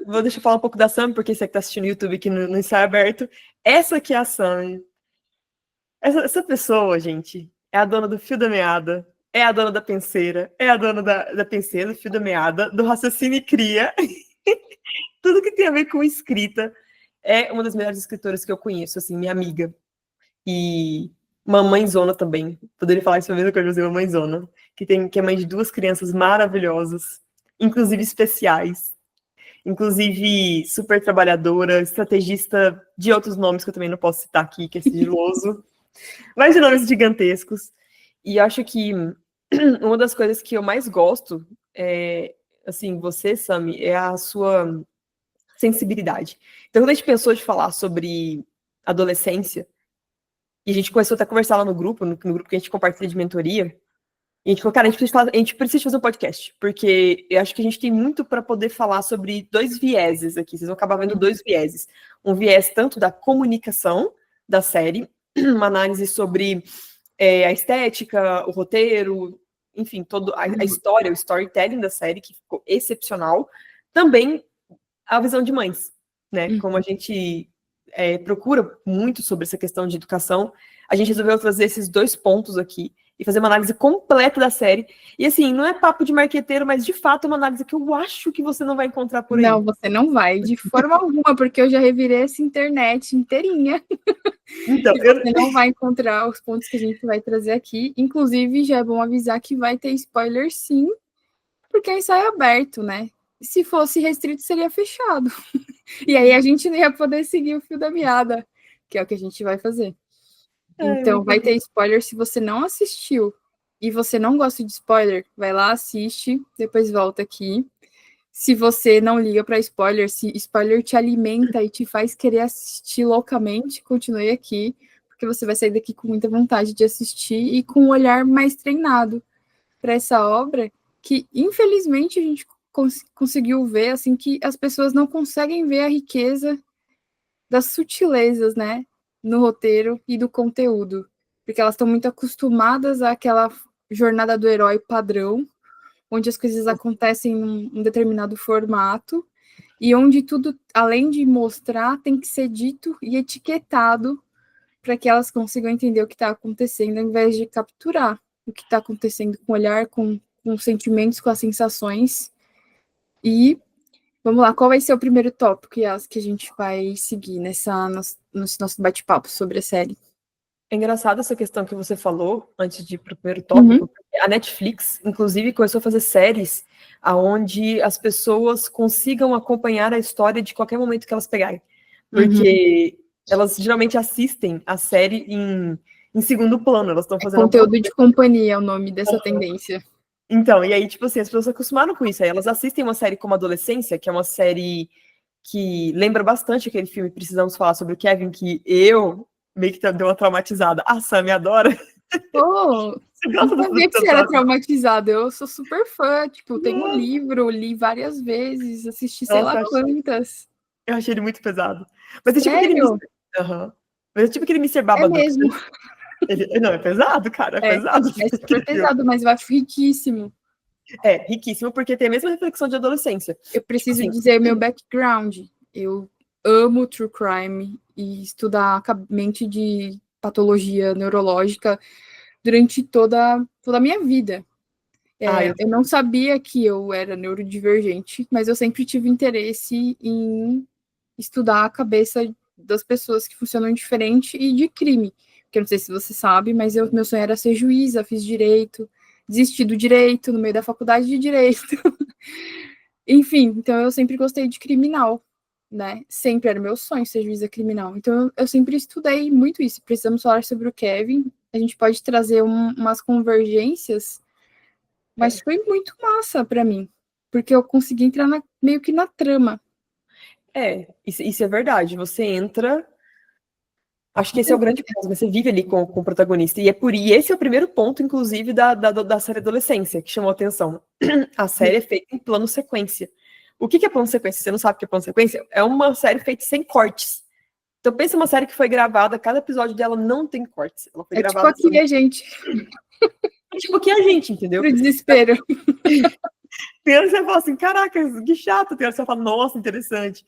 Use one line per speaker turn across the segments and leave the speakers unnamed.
vou deixar eu falar um pouco da Sam, porque você que tá assistindo no YouTube aqui no ensaio aberto. Essa aqui é a Sam. Essa pessoa, gente, é a dona do fio da meada, é a dona da penseira, é a dona da penseira, do fio da meada, do raciocínio e cria. Tudo que tem a ver com escrita. É uma das melhores escritoras que eu conheço, assim, minha amiga. E mamãezona também. Poderia falar isso mesmo que eu dizer mamãezona. Que é mãe de 2 crianças maravilhosas, inclusive especiais. Inclusive super trabalhadora, estrategista de outros nomes que eu também não posso citar aqui, que é sigiloso. Mas de nomes gigantescos. E acho que uma das coisas que eu mais gosto é, assim, você, Sami, é a sua sensibilidade. Então, quando a gente pensou de falar sobre adolescência, e a gente começou até a conversar lá no grupo, no grupo que a gente compartilha de mentoria, e a gente falou, cara, a gente precisa fazer um podcast, porque eu acho que a gente tem muito para poder falar sobre 2 vieses aqui. Vocês vão acabar vendo 2 vieses. Um viés tanto da comunicação da série, uma análise sobre a estética, o roteiro, enfim, toda a história, o storytelling da série, que ficou excepcional. Também a visão de mães, né? Como a gente procura muito sobre essa questão de educação, a gente resolveu trazer esses 2 pontos aqui e fazer uma análise completa da série. E assim, não é papo de marqueteiro, mas de fato é uma análise que eu acho que você não vai encontrar por aí.
Não, você não vai, de forma alguma, porque eu já revirei essa internet inteirinha.
Então,
você não vai encontrar os pontos que a gente vai trazer aqui. Inclusive, já é bom avisar que vai ter spoiler sim, porque é ensaio aberto, né? Se fosse restrito, seria fechado. E aí a gente não ia poder seguir o fio da meada, que é o que a gente vai fazer. Então, vai ter spoiler. Se você não assistiu e você não gosta de spoiler, vai lá, assiste, depois volta aqui. Se você não liga para spoiler, se spoiler te alimenta e te faz querer assistir loucamente, continue aqui, porque você vai sair daqui com muita vontade de assistir e com um olhar mais treinado para essa obra, que infelizmente a gente conseguiu ver, assim, que as pessoas não conseguem ver a riqueza das sutilezas, né, no roteiro e do conteúdo, porque elas estão muito acostumadas àquela jornada do herói padrão, onde as coisas acontecem num determinado formato, e onde tudo, além de mostrar, tem que ser dito e etiquetado para que elas consigam entender o que está acontecendo, ao invés de capturar o que está acontecendo com o olhar, com os sentimentos, com as sensações. E vamos lá, qual vai ser o primeiro tópico, Yas, que a gente vai seguir nesse nosso bate-papo sobre a série?
É engraçado essa questão que você falou antes de ir para o primeiro tópico. A Netflix, inclusive, começou a fazer séries onde as pessoas consigam acompanhar a história de qualquer momento que elas pegarem. Porque elas geralmente assistem a série em segundo plano. Elas estão fazendo
conteúdo de companhia é o nome dessa tendência.
Então, e aí, tipo assim, as pessoas se acostumaram com isso. Aí elas assistem uma série como Adolescência, que é uma série que lembra bastante aquele filme Precisamos Falar sobre o Kevin, que eu meio que deu uma traumatizada. A Sam me adora.
Oh, não sabia que você era traumatizada. Eu sou super fã. Tipo, tenho um livro, li várias vezes, assisti sei lá quantas.
Eu achei ele muito pesado. Mas é tipo aquele Mas é tipo aquele Mr. Babadook.
É mesmo.
Não, é pesado, cara. É pesado.
É super pesado, mas eu acho riquíssimo.
É, riquíssimo, porque tem a mesma reflexão de adolescência.
Eu preciso dizer meu background. Eu amo true crime e estudar a mente de patologia neurológica durante toda a minha vida. Eu não sabia que eu era neurodivergente, mas eu sempre tive interesse em estudar a cabeça das pessoas que funcionam diferente e de crime. Porque eu não sei se você sabe, mas meu sonho era ser juíza, fiz direito, desisti do direito no meio da faculdade de direito. Enfim, então eu sempre gostei de criminal, né? Sempre era meu sonho ser juíza criminal. Então eu sempre estudei muito isso. Precisamos falar sobre o Kevin. A gente pode trazer umas convergências, mas foi muito massa para mim, porque eu consegui entrar meio que na trama.
Isso é verdade. Você entra. Acho que esse é o grande ponto. Você vive ali com o protagonista. E esse é o primeiro ponto, inclusive, da série Adolescência, que chamou a atenção. A série é feita em plano sequência. O que é plano sequência? Você não sabe o que é plano sequência? É uma série feita sem cortes. Então, pensa uma série que foi gravada, cada episódio dela não tem cortes. Ela foi gravada
tipo aqui a gente.
É tipo aqui a gente, entendeu?
Pro desespero.
Tem hora que você fala assim, caraca, que chato. Tem hora que você fala, nossa, interessante.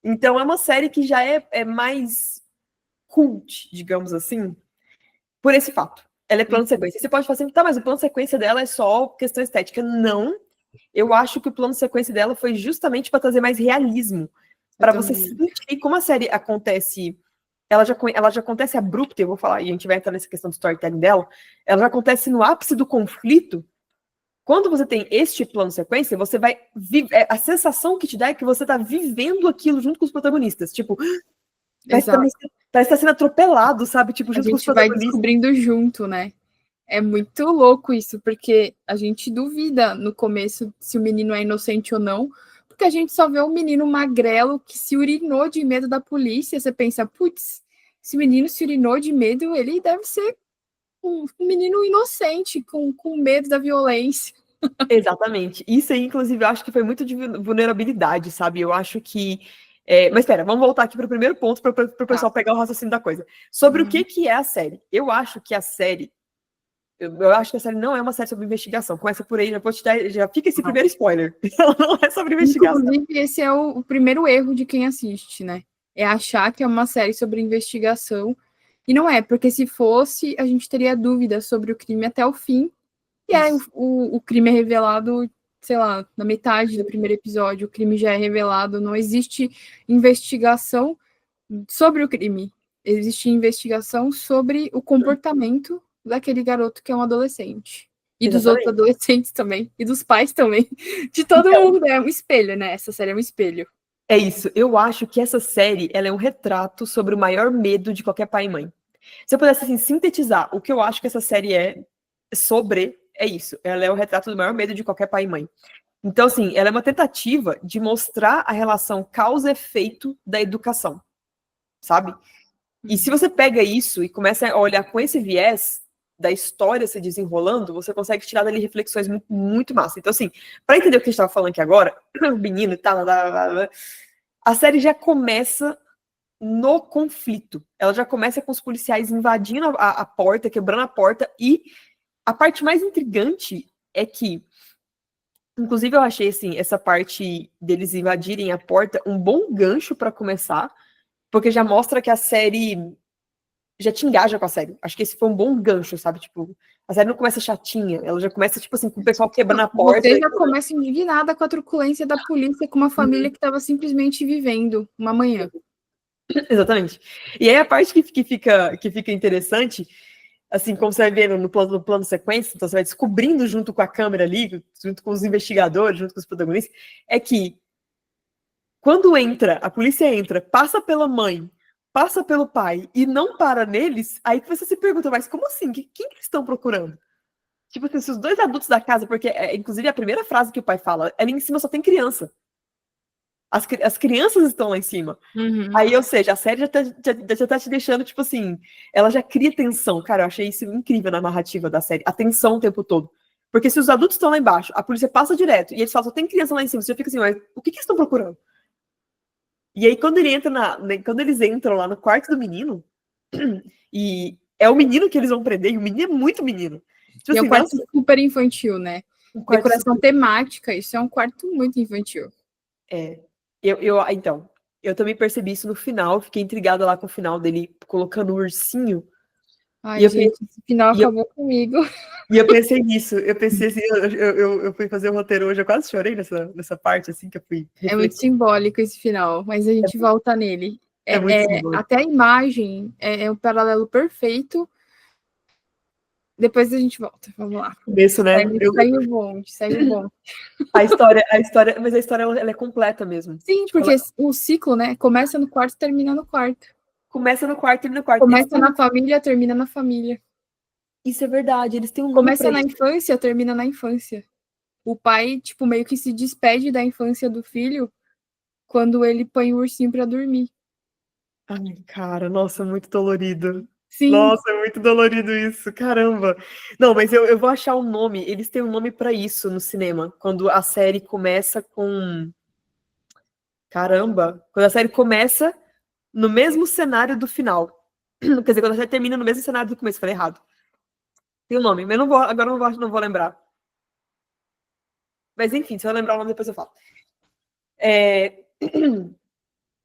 Então é uma série que já é mais cult, digamos assim, por esse fato. Ela é plano de sequência. Você pode falar assim, tá, mas o plano de sequência dela é só questão estética. Não. Eu acho que o plano de sequência dela foi justamente para trazer mais realismo.
Eu
Para você
também.
sentir como a série acontece. Ela já acontece abrupta, eu vou falar, e a gente vai entrar nessa questão do storytelling dela. Ela já acontece no ápice do conflito. Quando você tem este plano de sequência, você vai. A sensação que te dá é que você tá vivendo aquilo junto com os protagonistas. Tipo,
Exato.
parece que tá sendo atropelado, sabe? Tipo,
A
junto com os
gente vai
protagonistas.
descobrindo junto, né? É muito louco isso, porque a gente duvida no começo se o menino é inocente ou não, porque a gente só vê um menino magrelo que se urinou de medo da polícia. Você pensa, putz, esse menino se urinou de medo, ele deve ser um menino inocente, com medo da violência.
Exatamente. Isso aí, inclusive, eu acho que foi muito de vulnerabilidade, sabe? Eu acho que. Mas espera, vamos voltar aqui para o primeiro ponto para o
Tá.
pessoal pegar o raciocínio da coisa. Sobre o que é a série. Eu acho que a série. Eu acho que a série não é uma série sobre investigação. Começa por aí, já vou te dar, já fica esse primeiro spoiler. Ela não é sobre investigação.
Inclusive, esse é o primeiro erro de quem assiste, né? É achar que é uma série sobre investigação. E não é, porque se fosse, a gente teria dúvidas sobre o crime até o fim. E aí o crime é revelado, sei lá, na metade do primeiro episódio, o crime já é revelado. Não existe investigação sobre o crime. Existe investigação sobre o comportamento daquele garoto que é um adolescente. E dos outros
Exatamente.
adolescentes também. E dos pais também. De todo
Então,
mundo. É um espelho, né? Essa série é um espelho.
é isso. Eu acho que essa série ela é um retrato sobre o maior medo de qualquer pai e mãe. Se eu pudesse assim, sintetizar o que eu acho que essa série é isso. Ela é o retrato do maior medo de qualquer pai e mãe. Então, assim, ela é uma tentativa de mostrar a relação causa-efeito da educação, sabe? E se você pega isso e começa a olhar com esse viés da história se desenrolando, você consegue tirar dali reflexões muito, muito massa. Então, assim, para entender o que a gente estava falando aqui agora, o menino e tal, a série já começa no conflito. Ela já começa com os policiais invadindo a porta, quebrando a porta, e a parte mais intrigante é que, inclusive, eu achei assim, essa parte deles invadirem a porta um bom gancho para começar, porque já mostra que a série já te engaja com a série. Acho que esse foi um bom gancho, sabe? Tipo, a série não começa chatinha, ela já começa, tipo assim, com o pessoal quebrando a porta.
Você já começa indignada com a truculência da polícia com uma família que estava simplesmente vivendo uma manhã.
Exatamente. E aí a parte que fica interessante, assim, como você vai vendo no plano sequência, então você vai descobrindo junto com a câmera ali, junto com os investigadores, junto com os protagonistas, é que quando a polícia entra, passa pela mãe, passa pelo pai e não para neles, aí que você se pergunta, mas como assim? Quem que eles estão procurando? Tipo assim, se os dois adultos da casa, porque inclusive a primeira frase que o pai fala, ali em cima só tem criança. As crianças estão lá em cima.
Uhum.
Aí, ou seja, a série já tá te deixando, tipo assim, ela já cria tensão. Cara, eu achei isso incrível na narrativa da série. A tensão o tempo todo. Porque se os adultos estão lá embaixo, a polícia passa direto, e eles falam, só tem criança lá em cima, você já fica assim, mas o que eles estão procurando? E aí, quando eles entram lá no quarto do menino, e é o menino que eles vão prender, e o menino é muito menino. Tipo
E é um
assim,
quarto
nossa,
super infantil, né?
um quarto
Decoração
super.
temática, isso é um quarto muito infantil.
É. Então, eu também percebi isso no final, fiquei intrigada lá com o final dele colocando o ursinho. E
Ai,
eu,
gente, esse final
e eu,
acabou comigo.
e eu pensei nisso, eu pensei assim, eu fui fazer o roteiro hoje, eu quase chorei nessa parte, assim, que eu fui
É muito
refletir.
simbólico esse final, mas a gente volta nele.
É muito simbólico.
Até a imagem é um paralelo perfeito. Depois a gente volta. Vamos lá.
Começo, né?
Segue o bonde, segue o bonde.
Mas a história ela é completa mesmo.
Sim,
Tipo,
porque o ciclo, né? Começa no quarto, termina no quarto.
começa no quarto e termina no quarto.
Começa na família, termina na família.
Isso é verdade, eles têm um nome pra
Começa na
isso.
infância, termina na infância. O pai, tipo, meio que se despede da infância do filho quando ele põe o ursinho pra dormir.
Ai, cara, nossa, muito dolorido.
Sim,
Nossa, é muito dolorido isso, caramba. Não, mas eu vou achar o nome. Eles têm um nome pra isso no cinema. Quando a série começa com. Caramba! Quando a série começa no mesmo cenário do final. Quer dizer, quando a série termina no mesmo cenário do começo. Falei errado. Tem um nome, mas agora não vou lembrar. Mas enfim, se eu lembrar o nome, depois eu falo.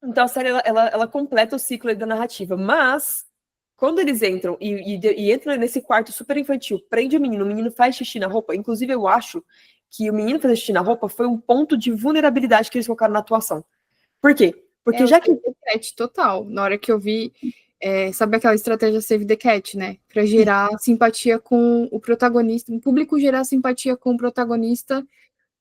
Então a série, ela completa o ciclo da narrativa, mas quando eles entram e entram nesse quarto super infantil, prende o menino faz xixi na roupa, inclusive eu acho que o menino fazer xixi na roupa foi um ponto de vulnerabilidade que eles colocaram na atuação. Por quê? Porque já que...
Cat total, na hora que eu vi, sabe aquela estratégia Save the Cat, né? Para gerar simpatia com o protagonista, o público gerar simpatia com o protagonista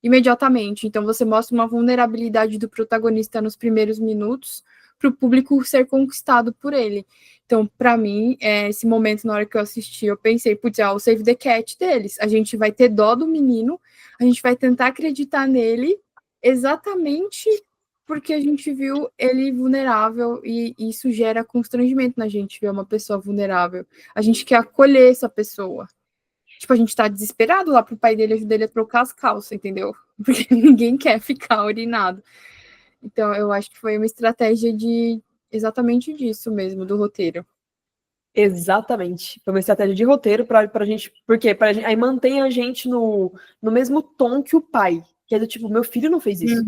imediatamente. Então você mostra uma vulnerabilidade do protagonista nos primeiros minutos para o público ser conquistado por ele. Então, para mim, esse momento, na hora que eu assisti, eu pensei, putz, o Save the Cat deles. A gente vai ter dó do menino, a gente vai tentar acreditar nele exatamente porque a gente viu ele vulnerável e isso gera constrangimento na gente ver uma pessoa vulnerável. A gente quer acolher essa pessoa. Tipo, a gente tá desesperado lá pro pai dele ajudar ele a trocar as calças, entendeu? Porque ninguém quer ficar urinado. Então, eu acho que foi uma estratégia de exatamente disso mesmo, do roteiro.
Exatamente. Foi uma estratégia de roteiro pra gente. Por quê? Aí mantém a gente no mesmo tom que o pai. Que é do tipo, meu filho não fez isso.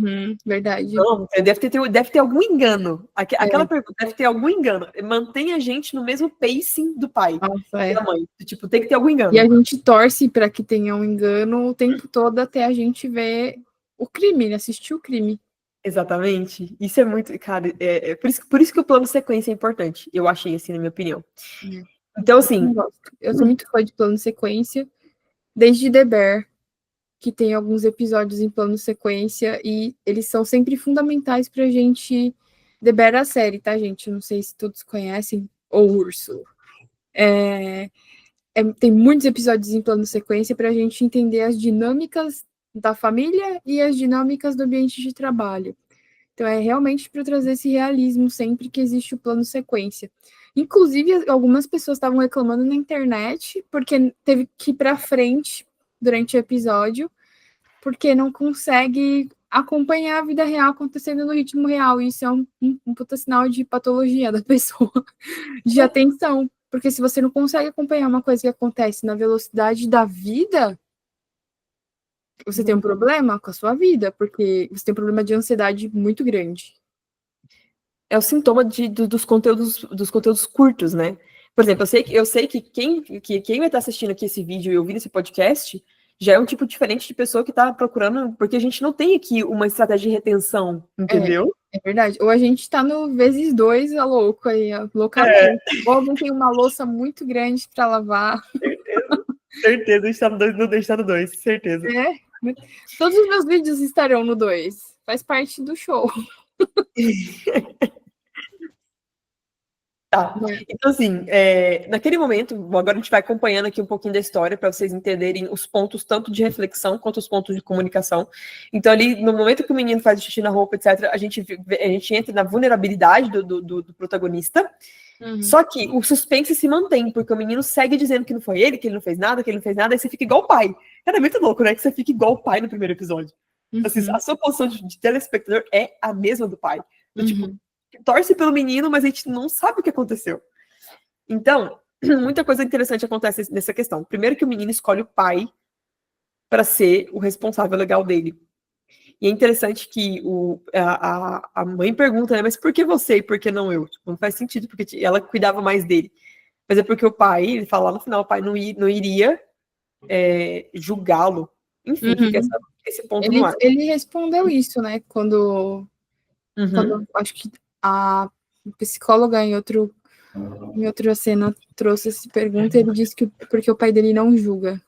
Verdade.
Não, deve ter algum engano. Aquela pergunta deve ter algum engano. Mantém a gente no mesmo pacing do pai e da mãe. Tipo, tem que ter algum engano.
E a gente torce para que tenha um engano o tempo todo até a gente ver o crime, né? Assistir o crime.
Exatamente. Isso é muito. Cara, por isso que o plano sequência é importante. Eu achei, assim, na minha opinião. Então, assim.
Eu sou muito fã de plano sequência, desde The Bear, que tem alguns episódios em plano sequência, e eles são sempre fundamentais pra gente. The Bear é a série, tá, gente? Eu não sei se todos conhecem. O Urso. Tem muitos episódios em plano sequência pra gente entender as dinâmicas da família e as dinâmicas do ambiente de trabalho. Então, é realmente para trazer esse realismo sempre que existe o plano sequência. Inclusive, algumas pessoas estavam reclamando na internet porque teve que ir para frente durante o episódio, porque não consegue acompanhar a vida real acontecendo no ritmo real. E isso é um puta sinal de patologia da pessoa, de atenção. Porque se você não consegue acompanhar uma coisa que acontece na velocidade da vida, você tem um problema com a sua vida, porque você tem um problema de ansiedade muito grande.
É o sintoma dos conteúdos curtos, né? Por exemplo, eu sei que quem vai estar assistindo aqui esse vídeo e ouvindo esse podcast já é um tipo diferente de pessoa que está procurando, porque a gente não tem aqui uma estratégia de retenção, entendeu?
É verdade. Ou a gente tá no vezes 2, a louco aí, loucamente. Ou alguém tem uma louça muito grande para lavar.
Certeza, a gente tá no 2, certeza.
Todos os meus vídeos estarão no 2. Faz parte do show.
Tá. Então, assim, naquele momento, agora a gente vai acompanhando aqui um pouquinho da história para vocês entenderem os pontos tanto de reflexão quanto os pontos de comunicação. Então, ali, no momento que o menino faz xixi na roupa, etc., a gente entra na vulnerabilidade do protagonista. Só que o suspense se mantém, porque o menino segue dizendo que não foi ele, que ele não fez nada, aí você fica igual o pai. Cara, é muito louco, né? Que você fica igual o pai no primeiro episódio. Assim, a sua posição de telespectador é a mesma do pai. Tipo, torce pelo menino, mas a gente não sabe o que aconteceu. Então, muita coisa interessante acontece nessa questão. Primeiro que o menino escolhe o pai para ser o responsável legal dele. E é interessante que a mãe pergunta, né, mas por que você e por que não eu? Tipo, não faz sentido, porque ela cuidava mais dele. Mas é porque o pai, ele fala lá no final, o pai não iria julgá-lo. Enfim, fica esse ponto no ar.
Ele respondeu isso, né? Quando acho que a psicóloga em outra cena trouxe essa pergunta, ele disse que porque o pai dele não julga.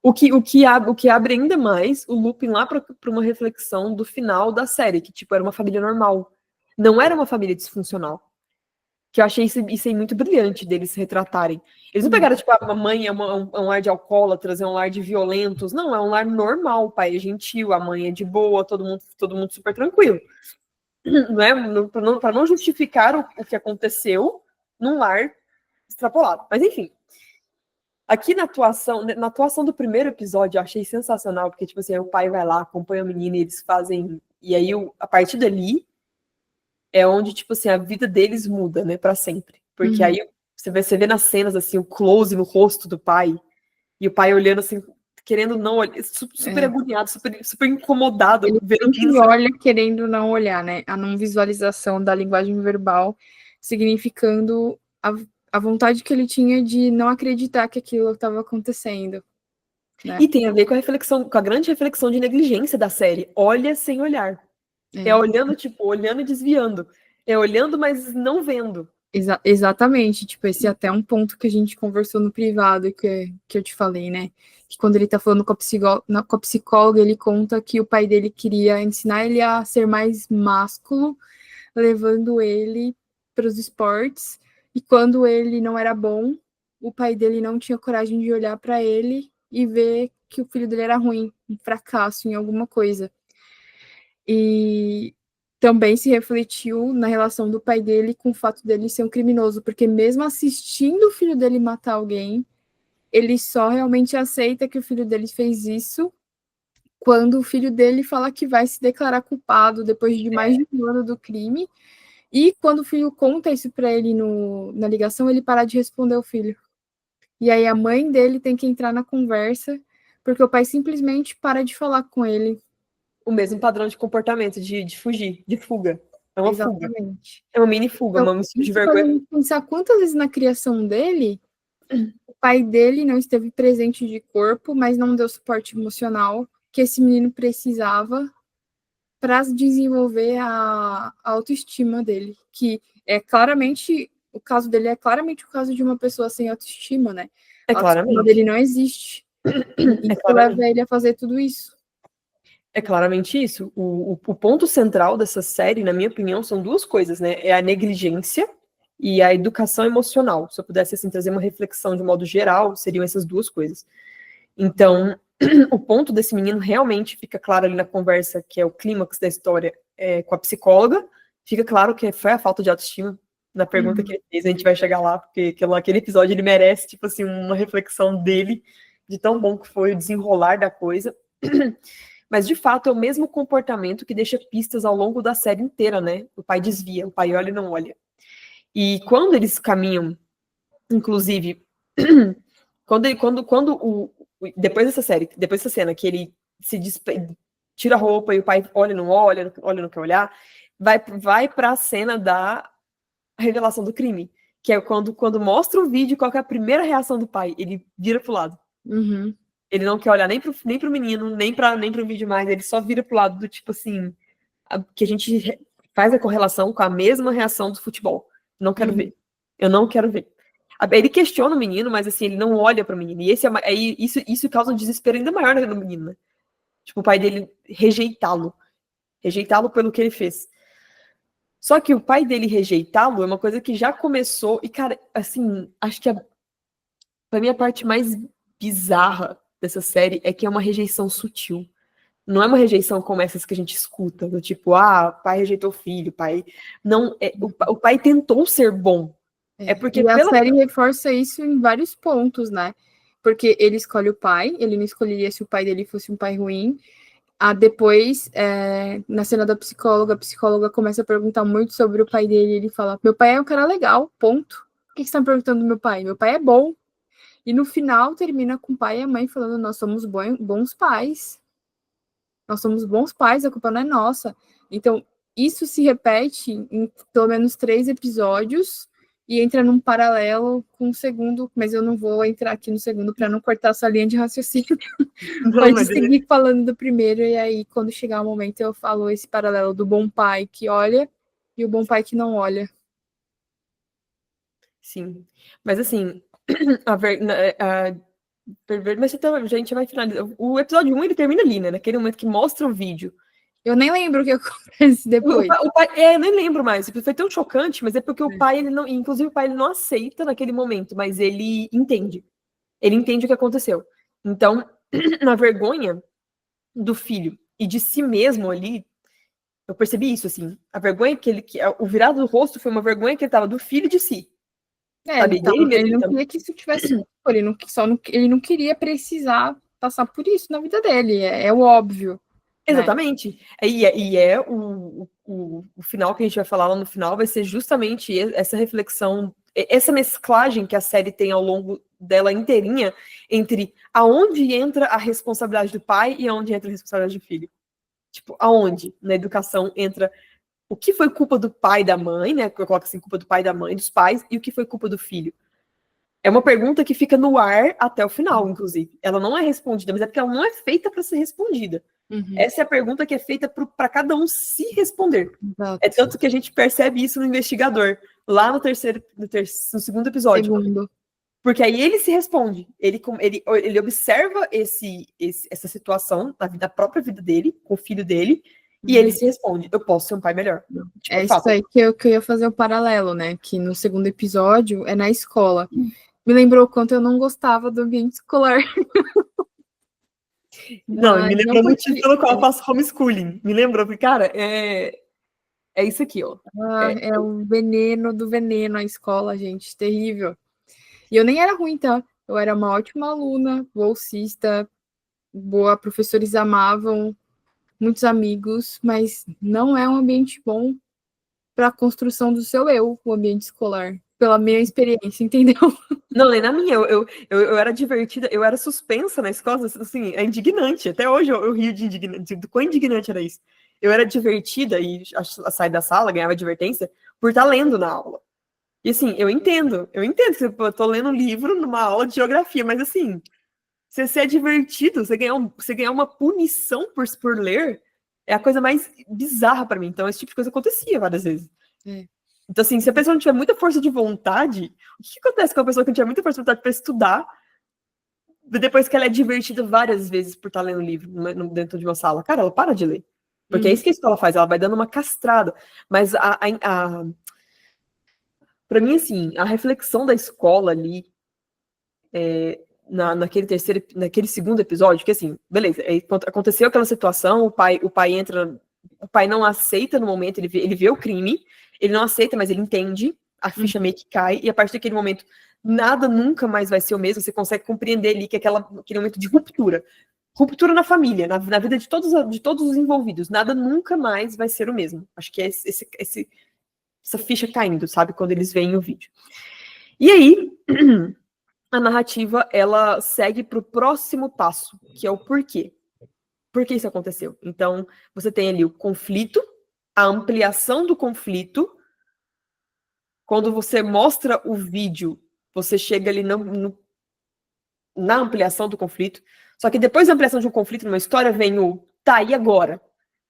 O que abre ainda mais o looping lá para uma reflexão do final da série, que tipo, era uma família normal. Não era uma família disfuncional. Que eu achei isso aí muito brilhante deles se retratarem. Eles não pegaram, tipo, a mãe é um lar de alcoólatras, é um lar de violentos. Não, é um lar normal. O pai é gentil, a mãe é de boa, todo mundo super tranquilo. Não é? Para não justificar o que aconteceu num lar extrapolado. Mas enfim. Aqui na atuação do primeiro episódio, eu achei sensacional, porque, tipo assim, o pai vai lá, acompanha o menino e eles fazem. E aí, a partir dali, é onde, tipo assim, a vida deles muda, né, pra sempre. Porque aí você vê nas cenas, assim, o close no rosto do pai, e o pai olhando assim, querendo não olhar, super agoniado, super incomodado.
Ele
vendo
sempre olha querendo não olhar, né? A não visualização da linguagem verbal, significando a vontade que ele tinha de não acreditar que aquilo estava acontecendo. Né?
E tem a ver com a reflexão, com a grande reflexão de negligência da série. Olha sem olhar. É olhando, tipo, olhando e desviando. É olhando, mas não vendo.
Exatamente, tipo, esse é até um ponto que a gente conversou no privado, que eu te falei, né? Que quando ele tá falando com a psicóloga, ele conta que o pai dele queria ensinar ele a ser mais másculo, levando ele para os esportes, e quando ele não era bom, o pai dele não tinha coragem de olhar para ele e ver que o filho dele era ruim, um fracasso em alguma coisa. E também se refletiu na relação do pai dele com o fato dele ser um criminoso, porque mesmo assistindo o filho dele matar alguém, ele só realmente aceita que o filho dele fez isso quando o filho dele fala que vai se declarar culpado depois de mais de um ano do crime, e quando o filho conta isso para ele na ligação, ele para de responder o filho. E aí a mãe dele tem que entrar na conversa, porque o pai simplesmente para de falar com ele.
O mesmo padrão de comportamento, de fugir, de fuga. É uma fuga.
Exatamente.
É uma mini fuga,
Então,
uma mistura de
isso faz a
vergonha.
gente pensar quantas vezes na criação dele, o pai dele não esteve presente de corpo, mas não deu suporte emocional que esse menino precisava para desenvolver a autoestima dele, que é claramente, o caso dele é claramente o caso de uma pessoa sem autoestima, né?
É
A autoestima
claramente.
dele não existe. E isso leva ele a fazer tudo isso.
É claramente isso. O ponto central dessa série, na minha opinião, são duas coisas, né? É a negligência e a educação emocional. Se eu pudesse, assim, trazer uma reflexão de modo geral, seriam essas duas coisas. Então, o ponto desse menino realmente fica claro ali na conversa, que é o clímax da história, com a psicóloga. Fica claro que foi a falta de autoestima na pergunta que ele fez. A gente vai chegar lá, porque aquele episódio ele merece, tipo assim, uma reflexão dele, de tão bom que foi o desenrolar da coisa. Mas, de fato, é o mesmo comportamento que deixa pistas ao longo da série inteira, né? O pai desvia, o pai olha e não olha. E quando eles caminham, inclusive, depois dessa série, depois dessa cena, que ele tira a roupa e o pai olha, não olha, olha, não quer olhar, vai para a cena da revelação do crime, que é quando mostra o vídeo, qual que é a primeira reação do pai? Ele vira pro lado.
Uhum.
Ele não quer olhar nem pro menino, nem pro vídeo mais, ele só vira pro lado do tipo assim, que a gente faz a correlação com a mesma reação do futebol. Não quero ver. Eu não quero ver. Ele questiona o menino, mas assim, ele não olha para o menino. E isso causa um desespero ainda maior no menino, né? Tipo, o pai dele rejeitá-lo. Rejeitá-lo pelo que ele fez. Só que o pai dele rejeitá-lo é uma coisa que já começou. E, cara, assim, acho que pra mim a parte mais bizarra dessa série é que é uma rejeição sutil. Não é uma rejeição como essas que a gente escuta, do tipo, pai rejeitou o filho, pai. Não, o pai tentou ser bom. É porque
E a série reforça isso em vários pontos, né? Porque ele escolhe o pai, ele não escolheria se o pai dele fosse um pai ruim. Depois, na cena da psicóloga, a psicóloga começa a perguntar muito sobre o pai dele. Ele fala: Meu pai é um cara legal, ponto. Por que você está me perguntando do meu pai? Meu pai é bom. E no final, termina com o pai e a mãe falando: Nós somos bons pais. Nós somos bons pais, a culpa não é nossa. Então, isso se repete em pelo menos 3 episódios e entra num paralelo com o segundo, mas eu não vou entrar aqui no segundo para não cortar essa linha de raciocínio. Pode seguir falando do primeiro, e aí, quando chegar o momento, eu falo esse paralelo do bom pai que olha e o bom pai que não olha.
Sim. Mas assim, mas então, a gente vai finalizar. O episódio 1 ele termina ali, né? Naquele momento que mostra o vídeo.
Eu nem lembro o que acontece depois.
O pai, eu nem lembro mais. Foi tão chocante, mas é porque o pai, ele não. Inclusive, o pai ele não aceita naquele momento, mas ele entende. Ele entende o que aconteceu. Então, na vergonha do filho e de si mesmo ali, eu percebi isso, assim. A vergonha o virado do rosto foi uma vergonha que ele tava do filho de si. Sabe?
Ele não queria que isso tivesse. Ele não queria precisar passar por isso na vida dele. É o óbvio.
Exatamente. Né? O final que a gente vai falar lá no final vai ser justamente essa reflexão, essa mesclagem que a série tem ao longo dela inteirinha entre aonde entra a responsabilidade do pai e aonde entra a responsabilidade do filho. Tipo, aonde na educação entra o que foi culpa do pai e da mãe, né? Eu coloco assim, culpa do pai e da mãe, dos pais, e o que foi culpa do filho. É uma pergunta que fica no ar até o final, inclusive. Ela não é respondida, mas é porque ela não é feita para ser respondida. Essa é a pergunta que é feita para cada um se responder.
Exato.
É tanto que a gente percebe isso no investigador, lá no segundo episódio.
Segundo.
Porque aí ele se responde, ele observa essa situação na própria vida dele, com o filho dele, e ele se responde, eu posso ser um pai melhor. Tipo,
É isso aí que eu ia fazer o paralelo, né? Que no segundo episódio é na escola. Me lembrou o quanto eu não gostava do ambiente escolar.
Não, me lembrou o motivo pelo qual eu
é.
faço homeschooling. Me lembrou, porque, cara, é isso aqui, ó.
É o veneno do veneno, a escola, gente, terrível. E eu nem era ruim, tá? Eu era uma ótima aluna, bolsista, boa, professores amavam, muitos amigos, mas não é um ambiente bom para a construção do seu eu, o ambiente escolar, pela minha experiência, entendeu?
Não, nem na minha. Eu era divertida, eu era suspensa na escola, assim, é indignante. Até hoje eu rio do quão indignante era isso. Eu era divertida e sair da sala, ganhava advertência por estar lendo na aula. E assim, eu entendo que eu tô lendo um livro numa aula de geografia, mas assim, se você é divertido, você ganhar uma punição por ler, é a coisa mais bizarra para mim. Então, esse tipo de coisa acontecia várias vezes. Então, assim, se a pessoa não tiver muita força de vontade, o que acontece com a pessoa que não tiver muita força de vontade para estudar, depois que ela é divertida várias vezes por estar lendo livro dentro de uma sala? Cara, ela para de ler. Porque é isso que a escola faz, ela vai dando uma castrada. Mas para mim, assim, a reflexão da escola ali, naquele segundo episódio, que assim, beleza, aconteceu aquela situação, o pai entra, o pai não aceita no momento, ele vê o crime, ele não aceita, mas ele entende, a ficha meio que cai, e a partir daquele momento, nada nunca mais vai ser o mesmo, você consegue compreender ali que aquele momento de ruptura na família, na vida de todos os envolvidos, nada nunca mais vai ser o mesmo. Acho que é essa ficha caindo, sabe, quando eles veem o vídeo. E aí, a narrativa, ela segue para o próximo passo, que é o porquê. Por que isso aconteceu? Então, você tem ali o conflito, a ampliação do conflito. Quando você mostra o vídeo, você chega ali na ampliação do conflito. Só que depois da ampliação de um conflito numa história, vem o tá, e agora?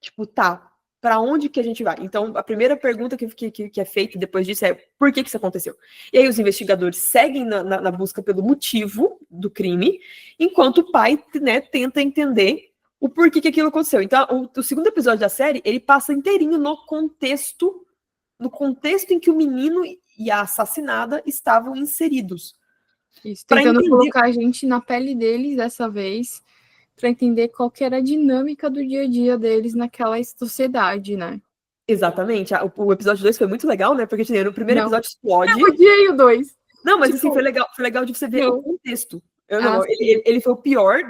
Tipo, tá, para onde que a gente vai? Então, a primeira pergunta que é feita depois disso é por que isso aconteceu? E aí os investigadores seguem na busca pelo motivo do crime, enquanto o pai, né, tenta entender o porquê que aquilo aconteceu. Então, o segundo episódio da série, ele passa inteirinho no contexto em que o menino e a assassinada estavam inseridos.
Isso, tentando colocar a gente na pele deles dessa vez, para entender qual que era a dinâmica do dia a dia deles naquela sociedade, né?
Exatamente. O episódio 2 foi muito legal, né? Porque no primeiro episódio explode.
Eu odiei o 2.
Não, mas assim, foi legal de você ver o contexto. Ele foi o pior,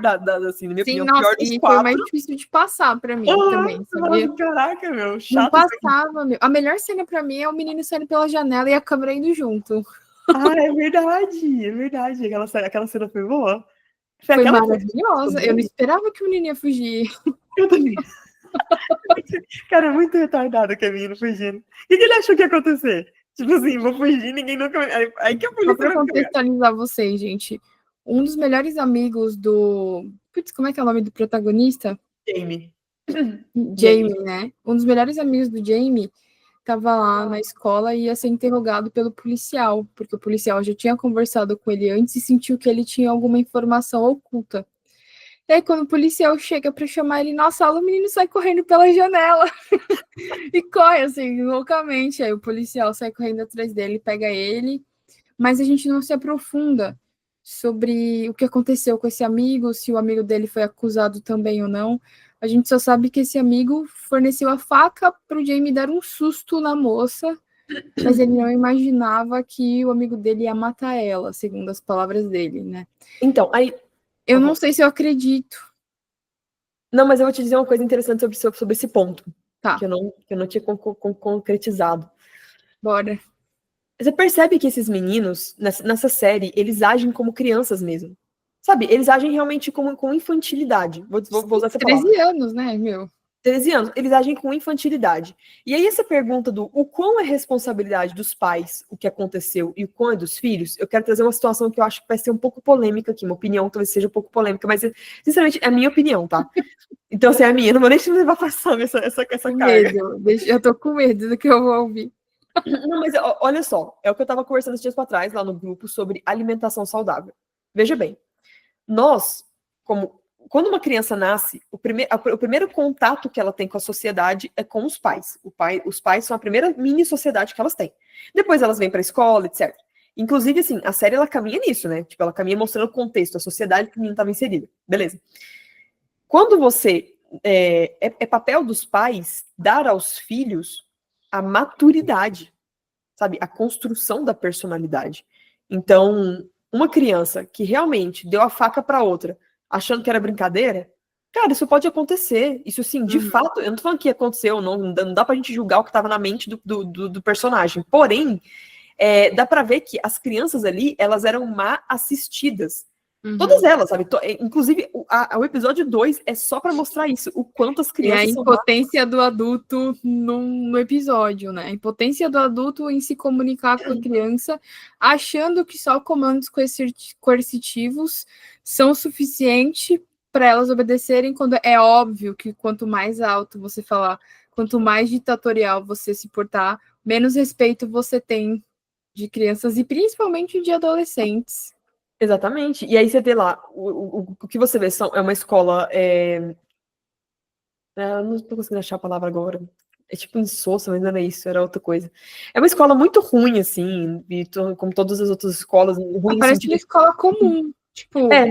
assim, na minha opinião, o pior dos
e
4.
Foi o mais difícil de passar pra mim também, sabia?
Caraca, meu, chato.
Não passava, meu. A melhor cena pra mim é o menino saindo pela janela e a câmera indo junto.
É verdade. Aquela cena foi boa.
Foi maravilhosa. Eu não esperava que o menino ia fugir.
Eu também. Cara, é muito retardado que a menina fugindo. O que ele achou que ia acontecer? Tipo assim, vou fugir, ninguém nunca... Aí que a polícia...
Só pra contextualizar vocês, gente. Um dos melhores amigos do... Putz, como é que é o nome do protagonista? Jamie, né? Um dos melhores amigos do Jamie estava lá na escola e ia ser interrogado pelo policial, porque o policial já tinha conversado com ele antes e sentiu que ele tinha alguma informação oculta. E aí, quando o policial chega para chamar ele na sala, o menino sai correndo pela janela e corre, assim, loucamente. Aí o policial sai correndo atrás dele, pega ele, mas a gente não se aprofunda sobre o que aconteceu com esse amigo, se o amigo dele foi acusado também ou não. A gente só sabe que esse amigo forneceu a faca para o Jamie dar um susto na moça, mas ele não imaginava que o amigo dele ia matar ela, segundo as palavras dele, né?
Então, aí...
Eu não sei se eu acredito.
Não, mas eu vou te dizer uma coisa interessante sobre esse ponto.
Tá.
Que eu não tinha concretizado.
Bora.
Você percebe que esses meninos, nessa série, eles agem como crianças mesmo. Sabe? Eles agem realmente com infantilidade. Vou usar essa palavra.
13 anos, né, meu?
13 anos, eles agem com infantilidade. E aí essa pergunta do o quão é responsabilidade dos pais o que aconteceu e o quão é dos filhos, eu quero trazer uma situação que eu acho que vai ser um pouco polêmica aqui, uma opinião talvez seja um pouco polêmica, mas sinceramente é a minha opinião, tá? Então assim, é a minha, não vou nem te levar pra Sam essa
Com
carga.
medo, eu tô com medo do que eu vou ouvir.
Não, mas olha só, é o que eu tava conversando esses dias pra trás lá no grupo sobre alimentação saudável. Veja bem, nós, quando uma criança nasce, o primeiro contato que ela tem com a sociedade é com os pais. Os pais são a primeira mini sociedade que elas têm. Depois elas vêm para a escola, etc. Inclusive, assim, a série ela caminha nisso, né? Tipo, ela caminha mostrando o contexto, a sociedade que o menino estava inserida. Beleza. Quando você. É papel dos pais dar aos filhos a maturidade, sabe? A construção da personalidade. Então, uma criança que realmente deu a faca para outra, achando que era brincadeira, cara, isso pode acontecer. Isso, sim, de fato, eu não tô falando que aconteceu, não dá pra gente julgar o que estava na mente do personagem. Porém, dá para ver que as crianças ali, elas eram mal assistidas. Todas elas, sabe? Inclusive, o episódio 2 é só para mostrar isso, o quanto as
E a
crianças são
impotência do adulto no episódio, né? A impotência do adulto em se comunicar com a criança, achando que só comandos coercitivos são suficientes para elas obedecerem, quando é óbvio que quanto mais alto você falar, quanto mais ditatorial você se portar, menos respeito você tem de crianças e principalmente de adolescentes.
Exatamente. E aí você vê lá, o que você vê é uma escola. Eu não tô conseguindo achar a palavra agora. É tipo insossa, mas não era isso, era outra coisa. É uma escola muito ruim, assim, como todas as outras escolas, ruim no
Parece
sentido.
uma escola comum, tipo,
É,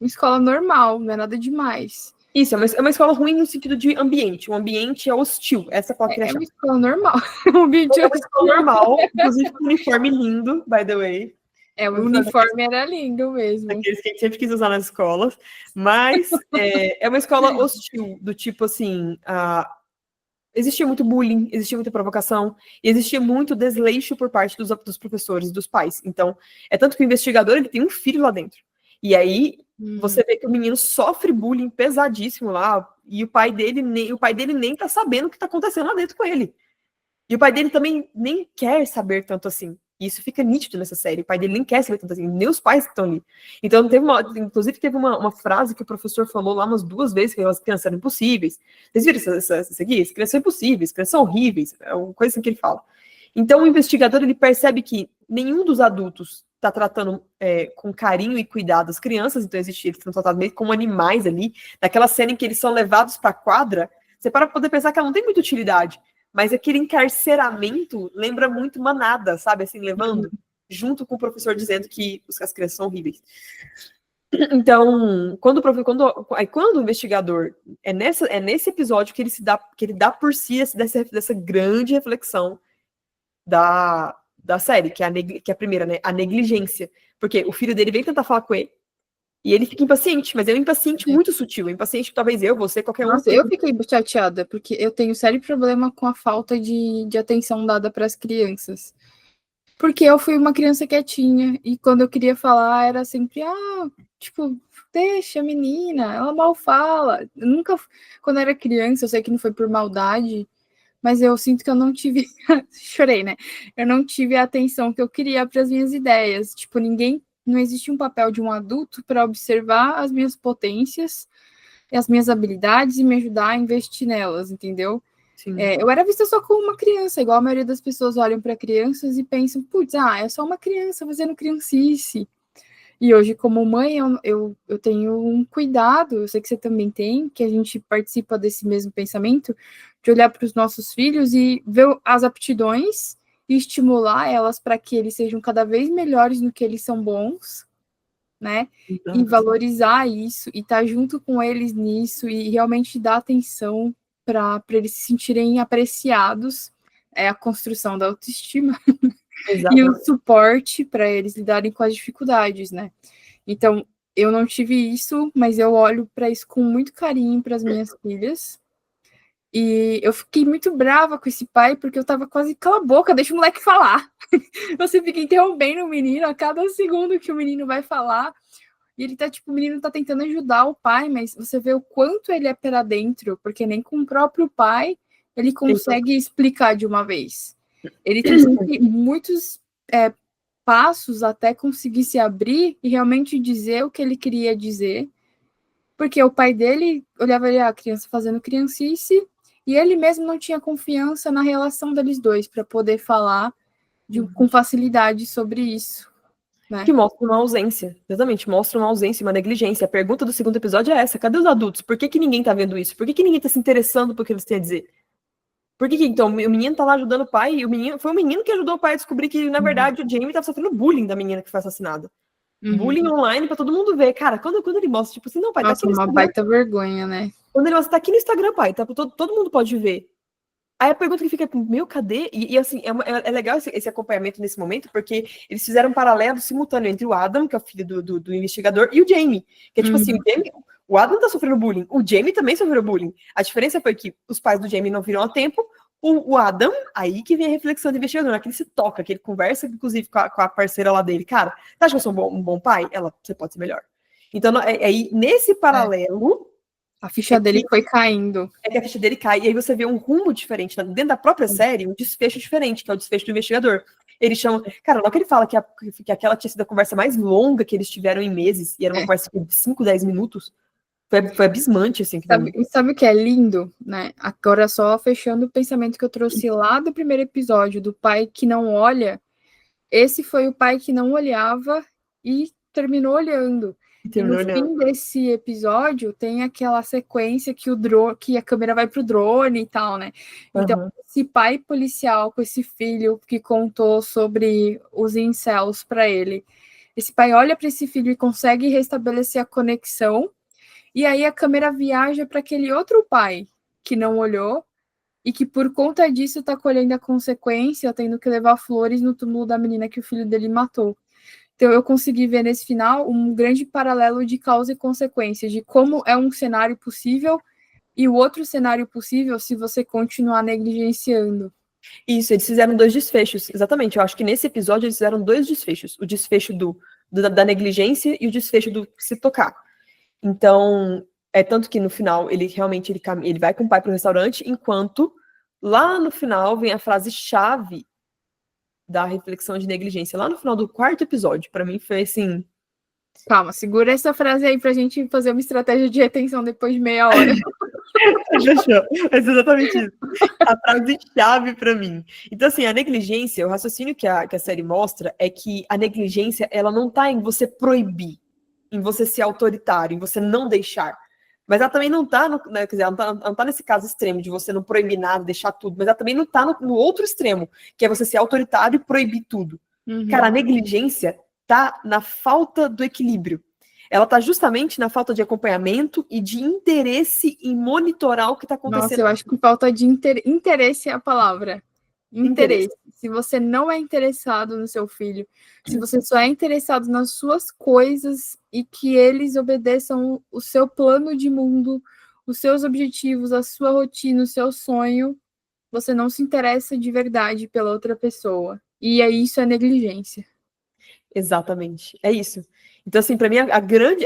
uma escola normal, não é nada demais.
isso, é uma escola ruim no sentido de ambiente. O ambiente é hostil. Essa é a palavra que eu queria
É uma
achar.
escola normal. O vídeo
É uma escola normal, inclusive com um uniforme lindo, by the way.
o uniforme era lindo mesmo.
Aqueles que a gente sempre quis usar nas escolas. Mas é uma escola hostil, do tipo assim. Existia muito bullying, existia muita provocação, e existia muito desleixo por parte dos professores e dos pais. Então, é tanto que o investigador ele tem um filho lá dentro. E aí você vê que o menino sofre bullying pesadíssimo lá, e o pai dele nem tá sabendo o que tá acontecendo lá dentro com ele. E o pai dele também nem quer saber tanto assim. E isso fica nítido nessa série. O pai dele nem quer saber tanto assim, nem os pais que estão ali. Então, inclusive, teve uma frase que o professor falou lá umas 2 vezes, que as crianças eram impossíveis. Vocês viram isso aqui? As crianças são impossíveis, as crianças são horríveis. É uma coisa assim que ele fala. Então, o investigador, ele percebe que nenhum dos adultos está tratando com carinho e cuidado as crianças, então eles estão tratados meio como animais ali. Naquela cena em que eles são levados para a quadra, você para poder pensar que ela não tem muita utilidade. Mas aquele encarceramento lembra muito manada, sabe? Assim, levando, junto com o professor dizendo que as crianças são horríveis. Então, quando o investigador é nesse episódio que ele dá por si dessa grande reflexão da série, que é a primeira, né? A negligência. Porque o filho dele vem tentar falar com ele, e ele fica impaciente, mas é um impaciente muito sutil, um impaciente talvez você, qualquer um.
Nossa, eu fiquei chateada, porque eu tenho sério problema com a falta de atenção dada para as crianças. Porque eu fui uma criança quietinha, e quando eu queria falar, era sempre, tipo, deixa a menina, ela mal fala. Eu nunca, quando eu era criança, eu sei que não foi por maldade, mas eu sinto que eu não tive, chorei, né? Eu não tive a atenção que eu queria para as minhas ideias. Tipo, não existe um papel de um adulto para observar as minhas potências e as minhas habilidades e me ajudar a investir nelas, entendeu? Eu era vista só como uma criança, igual a maioria das pessoas olham para crianças e pensam, putz, é só uma criança fazendo criancice. E hoje, como mãe, eu tenho um cuidado, eu sei que você também tem, que a gente participa desse mesmo pensamento, de olhar para os nossos filhos e ver as aptidões e estimular elas para que eles sejam cada vez melhores no que eles são bons, né? E valorizar isso, e estar junto com eles nisso, e realmente dar atenção para eles se sentirem apreciados, é a construção da autoestima. E o suporte para eles lidarem com as dificuldades, né? Então, eu não tive isso, mas eu olho para isso com muito carinho para as minhas filhas. E eu fiquei muito brava com esse pai, porque eu tava quase, cala a boca, deixa o moleque falar. Você fica interrompendo o menino a cada segundo que o menino vai falar. E ele tá, tipo, o menino tá tentando ajudar o pai, mas você vê o quanto ele é pera dentro, porque nem com o próprio pai ele consegue explicar de uma vez. Ele tem sempre muitos passos até conseguir se abrir e realmente dizer o que ele queria dizer, porque o pai dele olhava ali a criança fazendo criancice e ele mesmo não tinha confiança na relação deles dois para poder falar com facilidade sobre isso. Né?
Que mostra uma ausência, exatamente, mostra uma ausência, uma negligência. A pergunta do segundo episódio é essa: cadê os adultos? Por que ninguém tá vendo isso? Por que ninguém tá se interessando por que eles têm a dizer? Por que então o menino tá lá ajudando o pai e foi o menino que ajudou o pai a descobrir que, na verdade, o Jamie tava sofrendo bullying da menina que foi assassinada. Bullying online pra todo mundo ver. Cara, quando ele mostra, tipo assim, não, pai,
nossa,
tá aqui no
uma
Instagram.
baita vergonha, né?
Quando ele mostra, tá aqui no Instagram, pai, tá, todo mundo pode ver. Aí a pergunta que fica, meu, cadê? E assim, é legal esse acompanhamento nesse momento, porque eles fizeram um paralelo simultâneo entre o Adam, que é o filho do investigador, e o Jamie. Que é tipo assim, o Adam tá sofrendo bullying, o Jamie também sofreu bullying. A diferença foi que os pais do Jamie não viram a tempo, o Adam, aí que vem a reflexão do investigador, que ele se toca, que ele conversa, inclusive, com a parceira lá dele. Cara, você acha que eu sou um bom pai? Você pode ser melhor. Então, aí, nesse paralelo...
A ficha dele foi caindo.
É que a ficha dele cai, e aí você vê um rumo diferente. Dentro da própria série, um desfecho diferente, que é o desfecho do investigador. Ele chama... Cara, logo que ele fala que aquela tinha sido a conversa mais longa que eles tiveram em meses, e era uma conversa de 5, 10 minutos, foi abismante, assim.
Sabe o que é lindo, né? Agora só fechando o pensamento que eu trouxe lá do primeiro episódio, do pai que não olha. Esse foi o pai que não olhava e terminou olhando. E no fim desse episódio tem aquela sequência que a câmera vai pro drone e tal, né? Então, esse pai policial com esse filho que contou sobre os incels para ele. Esse pai olha para esse filho e consegue restabelecer a conexão. E aí a câmera viaja para aquele outro pai que não olhou e que por conta disso está colhendo a consequência, tendo que levar flores no túmulo da menina que o filho dele matou. Então eu consegui ver nesse final um grande paralelo de causa e consequência, de como é um cenário possível e o outro cenário possível se você continuar negligenciando.
Isso, eles fizeram 2 desfechos, exatamente. Eu acho que nesse episódio eles fizeram 2 desfechos. O desfecho da negligência e o desfecho do se tocar. Então, tanto que no final ele realmente ele vai com o pai pro restaurante, enquanto lá no final vem a frase-chave da reflexão de negligência. Lá no final do 4º episódio, para mim foi assim...
Calma, segura essa frase aí pra gente fazer uma estratégia de retenção depois de meia hora.
Fechou. É exatamente isso. A frase-chave para mim. Então, assim, a negligência, o raciocínio que a série mostra é que a negligência, ela não tá em você proibir, em você ser autoritário, em você não deixar. Mas ela também não tá, quer dizer, ela não tá nesse caso extremo de você não proibir nada, deixar tudo, mas ela também não tá no outro extremo, que é você ser autoritário e proibir tudo. Cara, a negligência tá na falta do equilíbrio. Ela tá justamente na falta de acompanhamento e de interesse em monitorar o que tá acontecendo.
Nossa, eu acho que falta de interesse é a palavra. Interesse. Se você não é interessado no seu filho, se você só é interessado nas suas coisas e que eles obedeçam o seu plano de mundo, os seus objetivos, a sua rotina, o seu sonho, você não se interessa de verdade pela outra pessoa. E aí isso é negligência.
Exatamente. É isso. Então, assim, pra mim,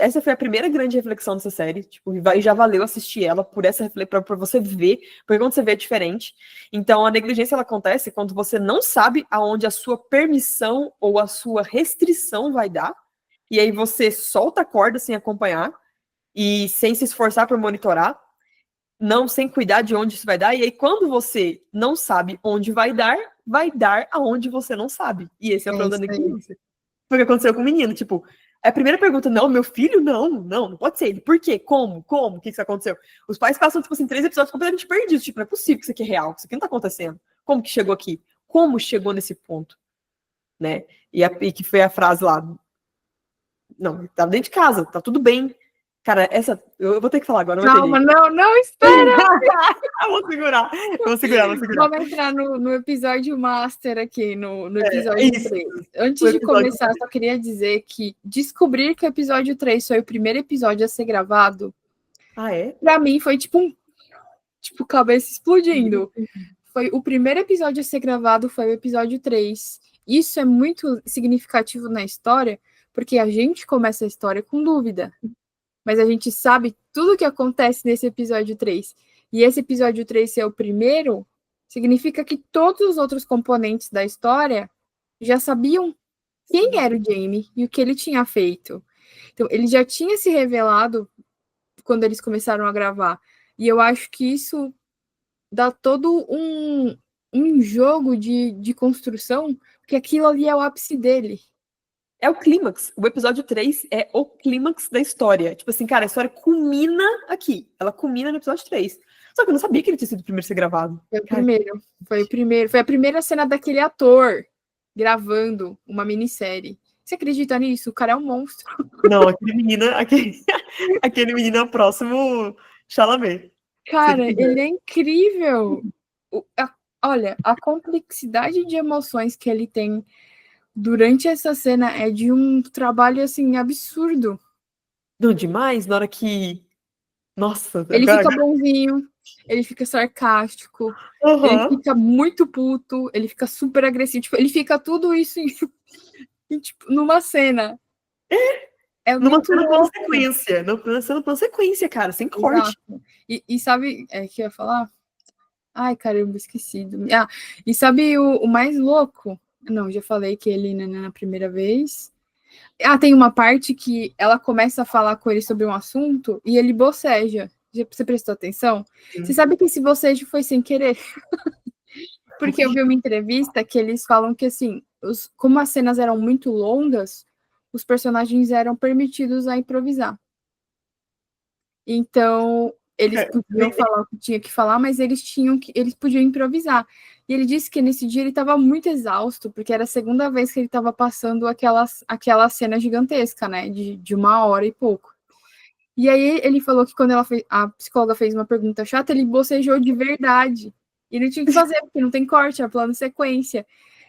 essa foi a primeira grande reflexão dessa série. Tipo, e já valeu assistir ela por essa pra você ver, porque quando você vê é diferente. Então, a negligência ela acontece quando você não sabe aonde a sua permissão ou a sua restrição vai dar. E aí você solta a corda sem acompanhar e sem se esforçar por monitorar, não sem cuidar de onde isso vai dar. E aí, quando você não sabe onde vai dar aonde você não sabe. E esse é o problema da negligência. Foi o que aconteceu com o menino, tipo, a primeira pergunta, não, meu filho, não pode ser ele. Por quê? Como? O que aconteceu? Os pais passam, tipo assim, 3 episódios completamente perdidos, tipo, não é possível que isso aqui é real, que isso aqui não tá acontecendo. Como que chegou aqui? Como chegou nesse ponto? Né? E que foi a frase lá, não, tava dentro de casa, tá tudo bem. Cara, eu vou ter que falar agora.
Calma, não, espera!
Vou segurar.
Vamos entrar no episódio master aqui, no episódio 3. Antes de começar, só queria dizer que descobrir que o episódio 3 foi o primeiro episódio a ser gravado,
pra mim
foi tipo tipo, cabeça explodindo. Foi o primeiro episódio a ser gravado, foi o episódio 3. Isso é muito significativo na história, porque a gente começa a história com dúvida. Mas a gente sabe tudo o que acontece nesse episódio 3. E esse episódio 3 ser o primeiro, significa que todos os outros componentes da história já sabiam quem era o Jamie e o que ele tinha feito. Então, ele já tinha se revelado quando eles começaram a gravar. E eu acho que isso dá todo um jogo de construção, porque aquilo ali é o ápice dele.
É o clímax. O episódio 3 é o clímax da história. Tipo assim, cara, a história culmina aqui. Ela culmina no episódio 3. Só que eu não sabia que ele tinha sido o primeiro a ser gravado.
Foi o primeiro. Foi o primeiro. Foi a primeira cena daquele ator gravando uma minissérie. Você acredita nisso? O cara é um monstro.
Não, aquele menino é o próximo Chalamet.
Cara, ele é incrível. Olha, a complexidade de emoções que ele tem durante essa cena é de um trabalho, assim, absurdo.
Não, demais, na hora que... Nossa.
Ele fica bonzinho, ele fica sarcástico, ele fica muito puto, ele fica super agressivo. Tipo, ele fica tudo isso tipo, numa cena. É
numa
muito
cena
louco.
sequência. Numa cena plano sequência, cara, sem corte.
Exato. E sabe que eu ia falar? Ai, caramba, esqueci. Ah, e sabe o mais louco? Não, já falei que ele na primeira vez. Ah, tem uma parte que ela começa a falar com ele sobre um assunto e ele boceja. Você prestou atenção?
Sim.
Você sabe que esse bocejo foi sem querer? Porque eu vi uma entrevista que eles falam que, assim, como as cenas eram muito longas, os personagens eram permitidos a improvisar. Então, eles podiam falar o que tinha que falar, mas eles podiam improvisar. E ele disse que nesse dia ele estava muito exausto, porque era a segunda vez que ele estava passando aquela cena gigantesca, né? De 1 hora e pouco. E aí ele falou que quando a psicóloga fez uma pergunta chata, ele bocejou de verdade. E não tinha que fazer, porque não tem corte, é plano sequência.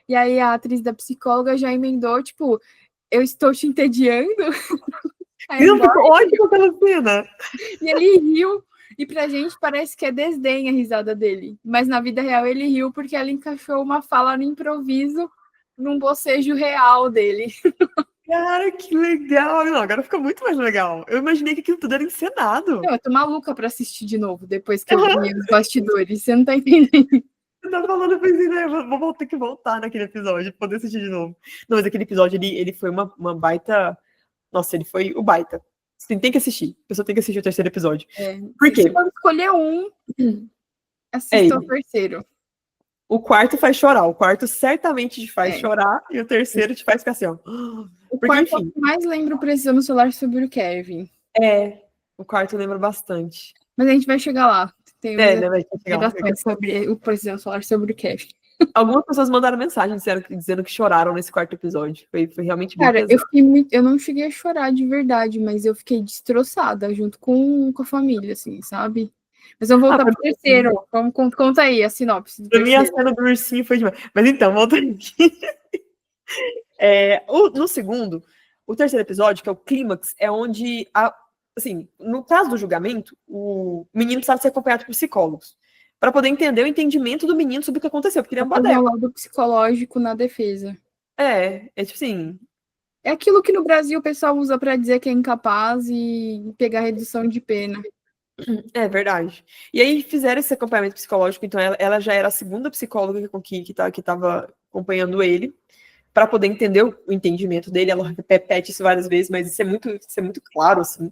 E aí a atriz da psicóloga já emendou, tipo, eu estou te entediando.
Não, ficou ótimo aquela cena.
E ele riu, e pra gente parece que é desdém a risada dele. Mas na vida real ele riu porque ela encaixou uma fala no improviso num bocejo real dele.
Cara, que legal. Não, agora fica muito mais legal. Eu imaginei que aquilo tudo era encenado.
Eu tô maluca pra assistir de novo, depois que eu vi os bastidores. Você não tá entendendo.
Você tá falando, eu pensei, né? Vou ter que voltar naquele episódio, poder assistir de novo. Não, mas aquele episódio, ele foi uma baita... Nossa, ele foi o baita. Você tem que assistir. A pessoa tem que assistir o terceiro episódio. Por quê?
Se for escolher um, assista o terceiro.
O quarto faz chorar. O quarto certamente te faz chorar e o terceiro te faz ficar assim, ó.
O quarto é o que mais lembro Precisando Falar sobre o Kevin.
O quarto lembra bastante.
Mas a gente vai chegar lá. Tem
umas
sobre o Precisando Falar sobre o Kevin.
Algumas pessoas mandaram mensagem dizendo que choraram nesse quarto episódio. Foi realmente bem pesado.
Eu não cheguei a chorar de verdade, mas eu fiquei destroçada junto com a família, assim, sabe? Mas vamos voltar pro terceiro. Conta aí a sinopse do terceiro.
Pra mim, a cena do ursinho foi demais. Mas então, voltando aqui. No segundo, o terceiro episódio, que é o clímax, é onde, assim, no caso do julgamento, o menino precisava ser acompanhado por psicólogos para poder entender o entendimento do menino sobre o que aconteceu, porque ele é um baderno.
O lado psicológico na defesa.
Tipo assim...
É aquilo que no Brasil o pessoal usa para dizer que é incapaz e pegar redução de pena.
É verdade. E aí fizeram esse acompanhamento psicológico, então ela já era a segunda psicóloga que estava acompanhando ele, para poder entender o entendimento dele. Ela repete isso várias vezes, mas isso é muito claro, assim.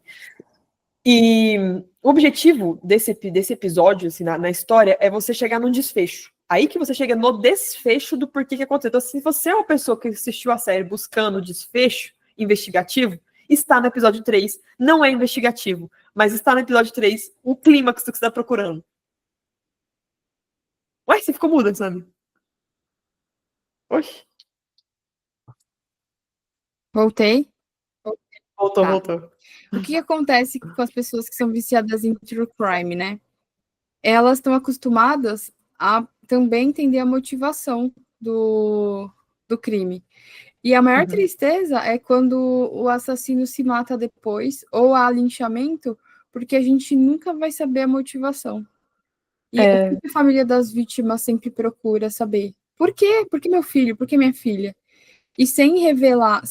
E o objetivo desse episódio, assim, na história, é você chegar num desfecho. Aí que você chega no desfecho do porquê que aconteceu. Então, se você é uma pessoa que assistiu a série buscando desfecho investigativo, está no episódio 3. Não é investigativo, mas está no episódio 3 o clímax do que você está procurando. Ué, você ficou muda, sabe? Oxi.
Voltei?
Voltou.
O que acontece com as pessoas que são viciadas em true crime, né? Elas estão acostumadas a também entender a motivação do crime. E a maior tristeza é quando o assassino se mata depois, ou há linchamento, porque a gente nunca vai saber a motivação. E o que a família das vítimas sempre procura saber? Por quê? Por que meu filho? Por que minha filha? E sem revelar,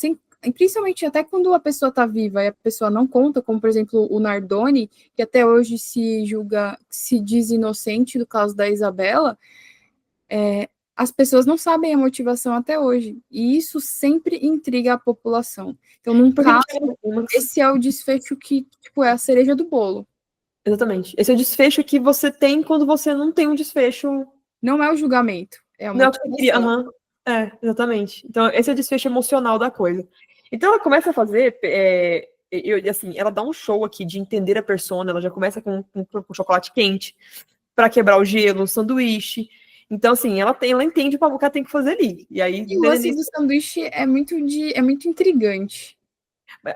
principalmente até quando a pessoa está viva e a pessoa não conta, como por exemplo o Nardoni, que até hoje se julga, se diz inocente do caso da Isabela, as pessoas não sabem a motivação até hoje. E isso sempre intriga a população. Então, num
Porque
caso, esse é o desfecho que, tipo, é a cereja do bolo.
Exatamente. Esse é o desfecho que você tem quando você não tem um desfecho.
Não é o julgamento, é uma
Não é o que eu queria.
motivação.
Exatamente. Então, esse é o desfecho emocional da coisa. Então, ela começa a fazer. Assim, ela dá um show aqui de entender a persona. Ela já começa com chocolate quente para quebrar o gelo, um sanduíche. Então, assim, ela entende o que ela tem que fazer ali. E aí,
E o lance do sanduíche é muito intrigante.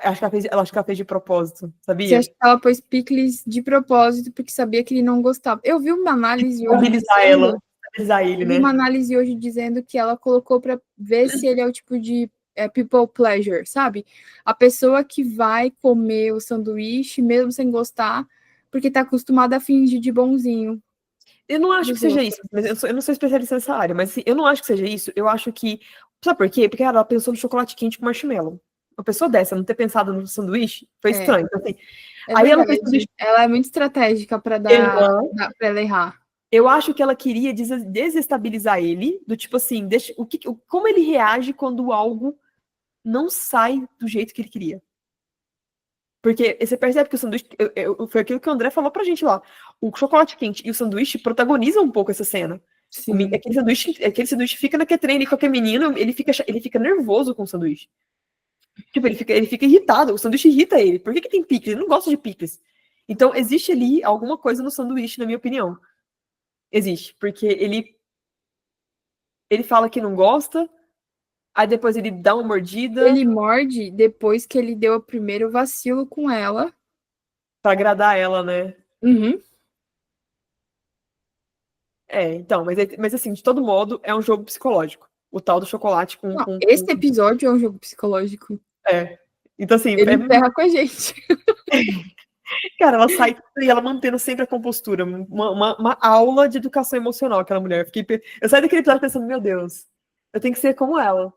acho que ela fez de propósito,
Você
sabia?
acha que ela pôs picles de propósito porque sabia que ele não gostava? Eu vi uma análise hoje
Estabilizar ela, estabilizar ele,
eu vi uma
né?
análise hoje dizendo que ela colocou para ver se ele é o tipo de people pleasure, sabe? A pessoa que vai comer o sanduíche mesmo sem gostar, porque tá acostumada a fingir de bonzinho.
Eu não acho que
Dos
seja
outros.
isso, mas eu não sou especialista nessa área, mas assim, eu não acho que seja isso. Eu acho que. Sabe por quê? Porque ela pensou no chocolate quente com marshmallow. Uma pessoa dessa, não ter pensado no sanduíche, foi
É,
estranho. Então, assim,
é
aí ela fez sanduíche.
verdade. Ela é muito estratégica para
Aham.
para ela errar.
Eu acho que ela queria desestabilizar ele, do tipo assim, como ele reage quando algo não sai do jeito que ele queria. Porque você percebe que o sanduíche. Foi aquilo que o André falou pra gente lá. O chocolate quente e o sanduíche protagonizam um pouco essa cena.
Sim.
Aquele sanduíche fica naquele trem ali com aquele menino, ele fica nervoso com o sanduíche. Tipo, ele fica irritado. O sanduíche irrita ele. Por que tem picles? Ele não gosta de picles. Então, existe ali alguma coisa no sanduíche, na minha opinião. Existe. Porque ele fala que não gosta, aí depois ele dá uma mordida
Ele morde depois que ele deu o primeiro vacilo com ela.
pra agradar ela, né?
Uhum.
Então, mas assim, de todo modo, é um jogo psicológico. O tal do chocolate com.
Não, esse episódio é um jogo psicológico.
É. Então, assim,
Ele ferra com a gente.
cara, ela sai e ela mantendo sempre a compostura. Uma aula de educação emocional, aquela mulher. Eu saí daquele episódio pensando, meu Deus, eu tenho que ser como ela.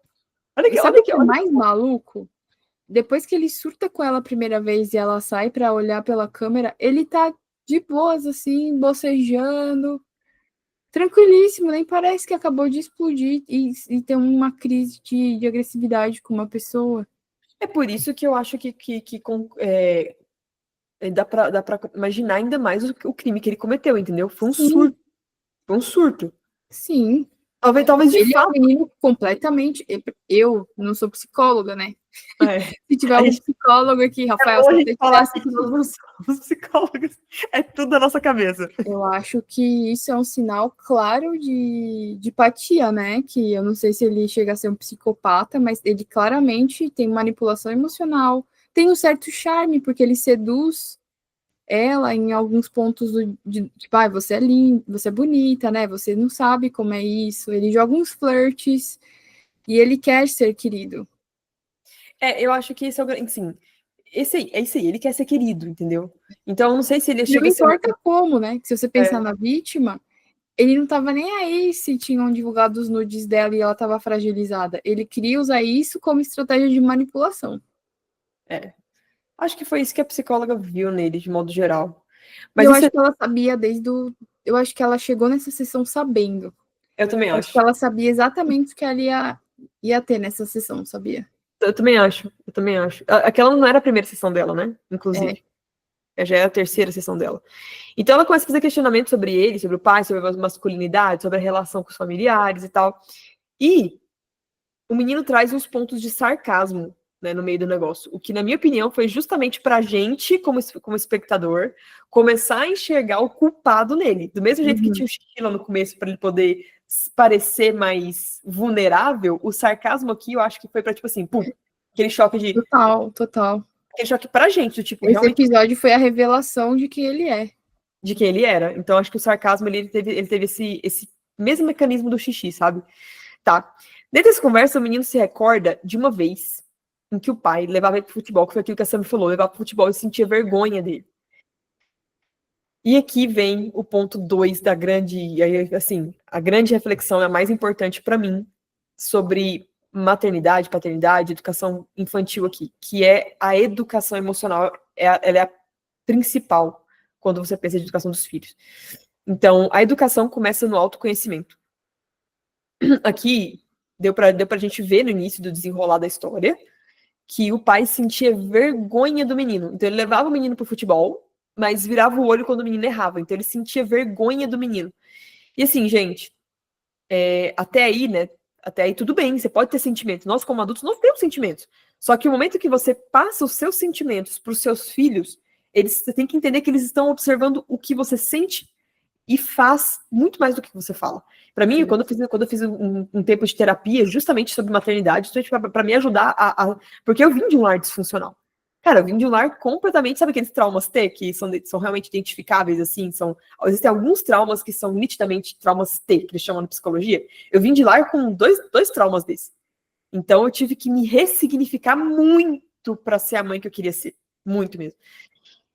Olha
E
aqui,
sabe
olha
o
aqui,
que é
olha.
mais maluco? Depois que ele surta com ela a primeira vez e ela sai pra olhar pela câmera, ele tá de boas, assim, bocejando, tranquilíssimo, nem parece que acabou de explodir e ter uma crise de agressividade com uma pessoa.
É por isso que eu acho dá pra imaginar ainda mais o crime que ele cometeu, entendeu? Foi um
Sim,
surto. Foi um surto.
sim.
Talvez de
Ele é um
fato.
menino completamente. Eu não sou psicóloga, né?
É,
Se tiver
a
algum
gente,
psicólogo aqui,
é
Rafael,
bom
se
a
você
gente
estiver
falar aqui que nós
assistindo,
não somos psicólogos. É tudo da nossa cabeça.
eu acho que isso é um sinal claro de empatia, né? Que eu não sei se ele chega a ser um psicopata, mas ele claramente tem manipulação emocional, tem um certo charme, porque ele seduz ela em alguns pontos tipo, você é linda, você é bonita, né? Você não sabe como é isso. Ele joga uns flirts e ele quer ser querido.
Eu acho que esse é o grande. Sim, é isso aí, ele quer ser querido, entendeu? Então, eu não sei se ele
Não
chega a ser um.
importa como, né? Que se você pensar
É,
na vítima, ele não tava nem aí se tinham divulgado os nudes dela e ela tava fragilizada. Ele queria usar isso como estratégia de manipulação.
é. Acho que foi isso que a psicóloga viu nele, de modo geral.
E
Mas
eu
isso
acho que ela sabia desde o. Eu acho que ela chegou nessa sessão sabendo.
eu também
Eu acho que
acho.
ela sabia exatamente o que ela ia ter nessa sessão, sabia?
Eu também acho. Eu também acho. Aquela não era a primeira sessão dela, né?
É.
Inclusive. Já é a terceira sessão dela. Então ela começa a fazer questionamentos sobre ele, sobre o pai, sobre a masculinidade, sobre a relação com os familiares e tal. E o menino traz uns pontos de sarcasmo, né, no meio do negócio. O que, na minha opinião, foi justamente pra gente, como espectador, começar a enxergar o culpado nele. Do mesmo jeito que
Uhum.
tinha o Xixi lá no começo, para ele poder parecer mais vulnerável, o sarcasmo aqui eu acho que foi pra, tipo assim, pum, aquele choque de.
Total, total.
Aquele choque pra gente, do tipo,
Esse
realmente
episódio foi a revelação de quem ele é.
de quem ele era. Então, acho que o sarcasmo ele teve esse mesmo mecanismo do xixi, sabe? Tá. Dentro dessa conversa, o menino se recorda de uma vez em que o pai levava ele pro futebol, que foi aquilo que a Sam falou, levava pro futebol e sentia vergonha dele. E aqui vem o ponto 2 da grande, assim, a grande reflexão é a mais importante para mim sobre maternidade, paternidade, educação infantil aqui, que é a educação emocional, ela é a principal quando você pensa em educação dos filhos. Então, a educação começa no autoconhecimento. Aqui, deu pra gente ver no início do desenrolar da história que o pai sentia vergonha do menino. Então, ele levava o menino pro futebol, mas virava o olho quando o menino errava. Então, ele sentia vergonha do menino. E assim, gente, até aí, né? Até aí tudo bem, você pode ter sentimentos. Nós, como adultos, nós temos sentimentos. Só que o momento que você passa os seus sentimentos para os seus filhos, você tem que entender que eles estão observando o que você sente e faz muito mais do que você fala. Para mim, quando eu fiz um tempo de terapia justamente sobre maternidade, justamente para me ajudar porque eu vim de um lar disfuncional. Cara, eu vim de um lar completamente, sabe aqueles traumas T que são realmente identificáveis, assim, existem alguns traumas que são nitidamente traumas T, que eles chamam de psicologia. Eu vim de lar com dois traumas desses. Então eu tive que me ressignificar muito para ser a mãe que eu queria ser. Muito mesmo.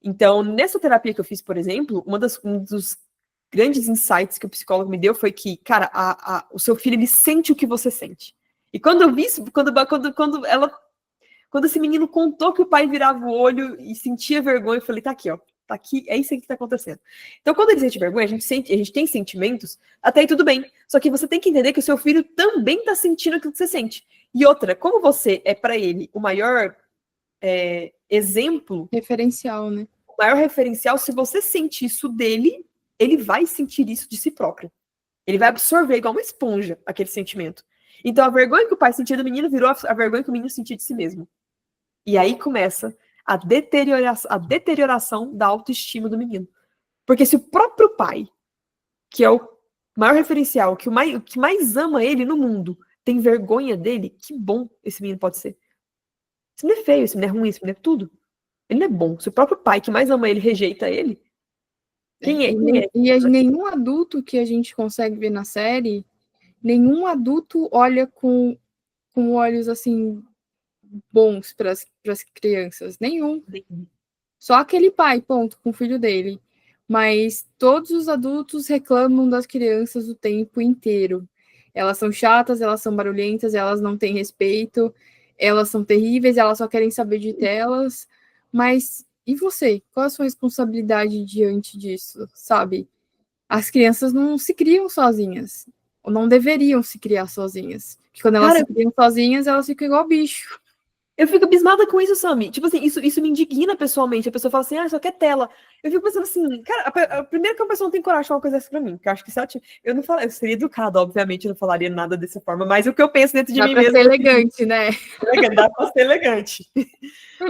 Então, nessa terapia que eu fiz, por exemplo, um dos grandes insights que o psicólogo me deu foi que, cara, o seu filho, ele sente o que você sente. E quando eu vi isso, quando esse menino contou que o pai virava o olho e sentia vergonha, eu falei, tá aqui, ó. Tá aqui, é isso aí que tá acontecendo. Então, quando ele sente vergonha, a gente tem sentimentos, até aí tudo bem. Só que você tem que entender que o seu filho também tá sentindo aquilo que você sente. E outra, como você é para ele o maior exemplo,
Referencial, né?
o maior referencial, se você sente isso dele, ele vai sentir isso de si próprio. Ele vai absorver igual uma esponja aquele sentimento. Então, a vergonha que o pai sentia do menino virou a vergonha que o menino sentia de si mesmo. E aí começa a deterioração da autoestima do menino. Porque se o próprio pai, que é o maior referencial, o que mais ama ele no mundo, tem vergonha dele, que bom esse menino pode ser. Isso não é feio, isso não é ruim, isso não é tudo. Ele não é bom. Se o próprio pai, que mais ama ele, rejeita ele, quem é?
Nenhum adulto que a gente consegue ver na série, nenhum adulto olha com olhos assim bons para as crianças, nenhum. Só aquele pai, ponto, com o filho dele. Mas todos os adultos reclamam das crianças o tempo inteiro. Elas são chatas, elas são barulhentas, elas não têm respeito, elas são terríveis, elas só querem saber de telas. Mas e você? Qual a sua responsabilidade diante disso, sabe? As crianças não se criam sozinhas, ou não deveriam se criar sozinhas. Porque quando elas se criam sozinhas, elas ficam igual bicho.
Eu fico abismada com isso, Sammy. Tipo assim, isso me indigna pessoalmente. A pessoa fala assim, só quer tela. Eu fico pensando assim, cara, primeiro que a pessoa não tem coragem de falar uma coisa dessa pra mim. Porque eu acho que se ela eu não falo, eu seria educada, obviamente, eu não falaria nada dessa forma, mas o que eu penso dentro de mim mesmo.
Dá pra ser elegante, né?
Dá pra ser elegante.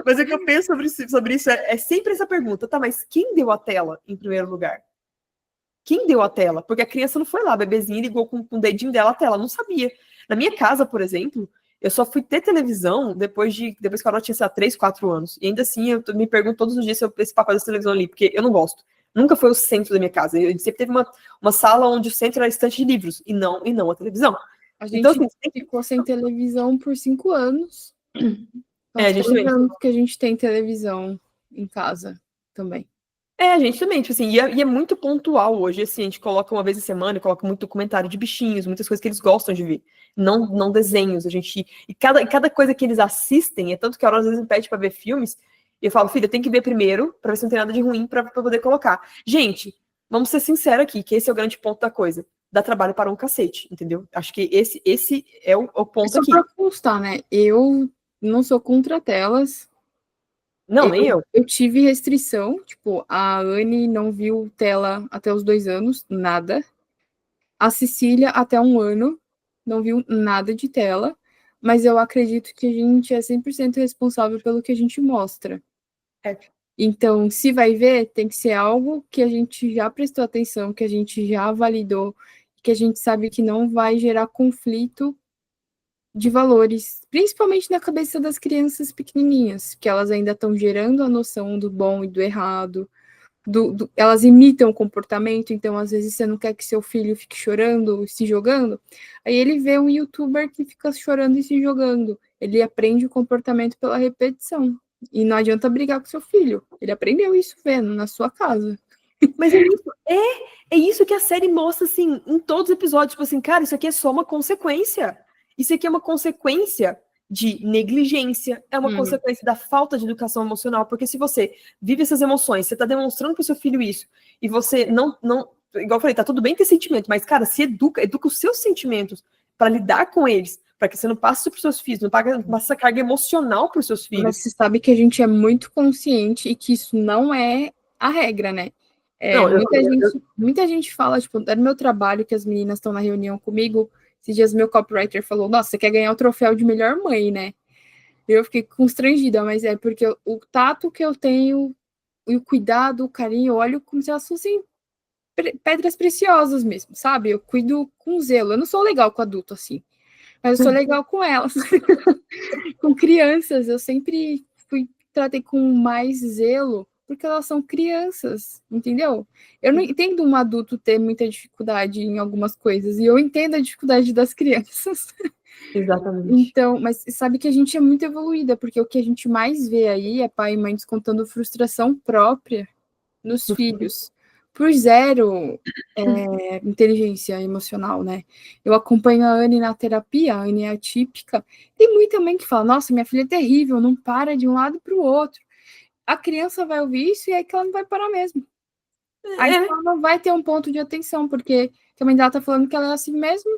Mas o que eu penso sobre isso é sempre essa pergunta, tá, mas quem deu a tela em primeiro lugar? Quem deu a tela? Porque a criança não foi lá, a bebezinha ligou com o dedinho dela a tela, não sabia. Na minha casa, por exemplo, eu só fui ter televisão depois que a Carol tinha, sei lá, 3, 4 anos. E ainda assim, eu me pergunto todos os dias se esse papai dessa televisão ali, porque eu não gosto. Nunca foi o centro da minha casa. Eu sempre teve uma sala onde o centro era a estante de livros, e não a televisão.
A gente então, assim, ficou sem televisão por 5 anos.
A gente também.
Anos que a gente tem televisão em casa também.
A gente também, tipo assim, e é muito pontual hoje, assim, a gente coloca uma vez a semana, coloca muito documentário de bichinhos, muitas coisas que eles gostam de ver, não desenhos, e cada coisa que eles assistem, é tanto que a Aurora às vezes me pede pra ver filmes, e eu falo, filha, tem que ver primeiro, pra ver se não tem nada de ruim pra poder colocar. Gente, vamos ser sinceros aqui, que esse é o grande ponto da coisa, dá trabalho para um cacete, entendeu? Acho que esse é o ponto aqui.
Só pra constar, né, eu não sou contra telas.
Não, nem eu.
Eu tive restrição, tipo, a Anne não viu tela até os 2 anos, nada. A Cecília, até 1 ano, não viu nada de tela, mas eu acredito que a gente é 100% responsável pelo que a gente mostra. Então, se vai ver, tem que ser algo que a gente já prestou atenção, que a gente já validou, que a gente sabe que não vai gerar conflito de valores, principalmente na cabeça das crianças pequenininhas, que elas ainda estão gerando a noção do bom e do errado, elas imitam o comportamento, então às vezes você não quer que seu filho fique chorando, se jogando, aí ele vê um youtuber que fica chorando e se jogando, ele aprende o comportamento pela repetição, e não adianta brigar com seu filho, ele aprendeu isso vendo na sua casa.
Mas é isso que a série mostra, assim, em todos os episódios. Tipo assim, cara, isso aqui é só uma consequência. Isso aqui é uma consequência de negligência, é uma
Uhum.
consequência da falta de educação emocional. Porque se você vive essas emoções, você tá demonstrando pro seu filho isso, e você não, igual eu falei, tá tudo bem ter sentimento, mas, cara, se educa os seus sentimentos para lidar com eles, para que você não passe isso pros seus filhos, não passe essa carga emocional pros seus
Mas
filhos.
você sabe que a gente é muito consciente e que isso não é a regra, né?
Não,
Muita gente fala, tipo, é no meu trabalho que as meninas estão na reunião comigo. Esses dias meu copywriter falou: Nossa, você quer ganhar o troféu de melhor mãe, né? Eu fiquei constrangida, mas é porque o tato que eu tenho, e o cuidado, o carinho, eu olho como se elas fossem pedras preciosas mesmo, sabe? Eu cuido com zelo. Eu não sou legal com adulto assim, mas eu sou legal com elas. Com crianças, eu sempre tratei com mais zelo, porque elas são crianças, entendeu? Eu não entendo um adulto ter muita dificuldade em algumas coisas, e eu entendo a dificuldade das crianças.
exatamente.
Então, mas sabe que a gente é muito evoluída, porque o que a gente mais vê aí é pai e mãe descontando frustração própria nos filhos, por zero inteligência emocional, né? Eu acompanho a Anne na terapia, a Anne é atípica. Tem muita mãe que fala: Nossa, minha filha é terrível, não para de um lado para o outro. A criança vai ouvir isso e é que ela não vai parar mesmo. Aí
É,
ela não vai ter um ponto de atenção, porque a mãe dela tá falando que ela é assim mesmo,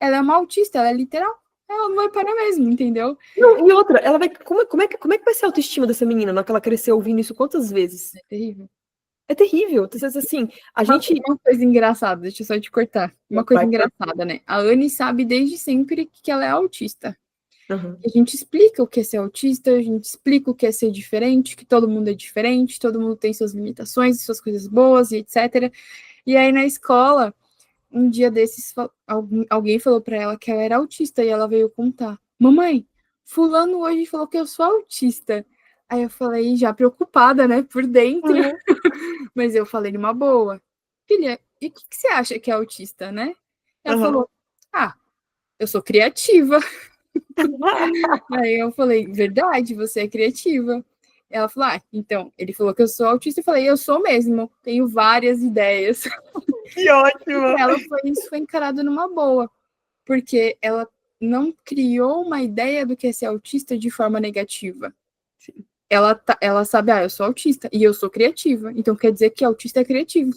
ela é uma autista, ela é literal. Ela não vai parar mesmo, entendeu?
não, e outra, ela vai. Como é que vai ser a autoestima dessa menina na hora que ela crescer ouvindo isso quantas vezes?
É terrível.
É terrível. Então, assim, a gente.
Uma coisa engraçada, deixa eu só te cortar. Uma coisa
Vai.
engraçada, né? A Anne sabe desde sempre que ela é autista.
Uhum.
A gente explica o que é ser autista, a gente explica o que é ser diferente, que todo mundo é diferente, todo mundo tem suas limitações, suas coisas boas e etc. E aí na escola, um dia desses, alguém falou para ela que ela era autista e ela veio contar: Mamãe, fulano hoje falou que eu sou autista. Aí eu falei, já preocupada, né, por dentro,
Uhum.
mas eu falei numa boa: Filha, e o que você acha que é autista, né? Ela
Uhum.
falou: Ah, eu sou criativa. Aí eu falei, verdade, você é criativa. Ela falou, então, ele falou que eu sou autista. Eu falei, eu sou mesmo, tenho várias ideias.
Que
E
ótimo!
para ela isso foi encarado numa boa, porque ela não criou uma ideia do que é ser autista de forma negativa.
Sim,
Ela sabe, eu sou autista e eu sou criativa, então quer dizer que autista é criativo.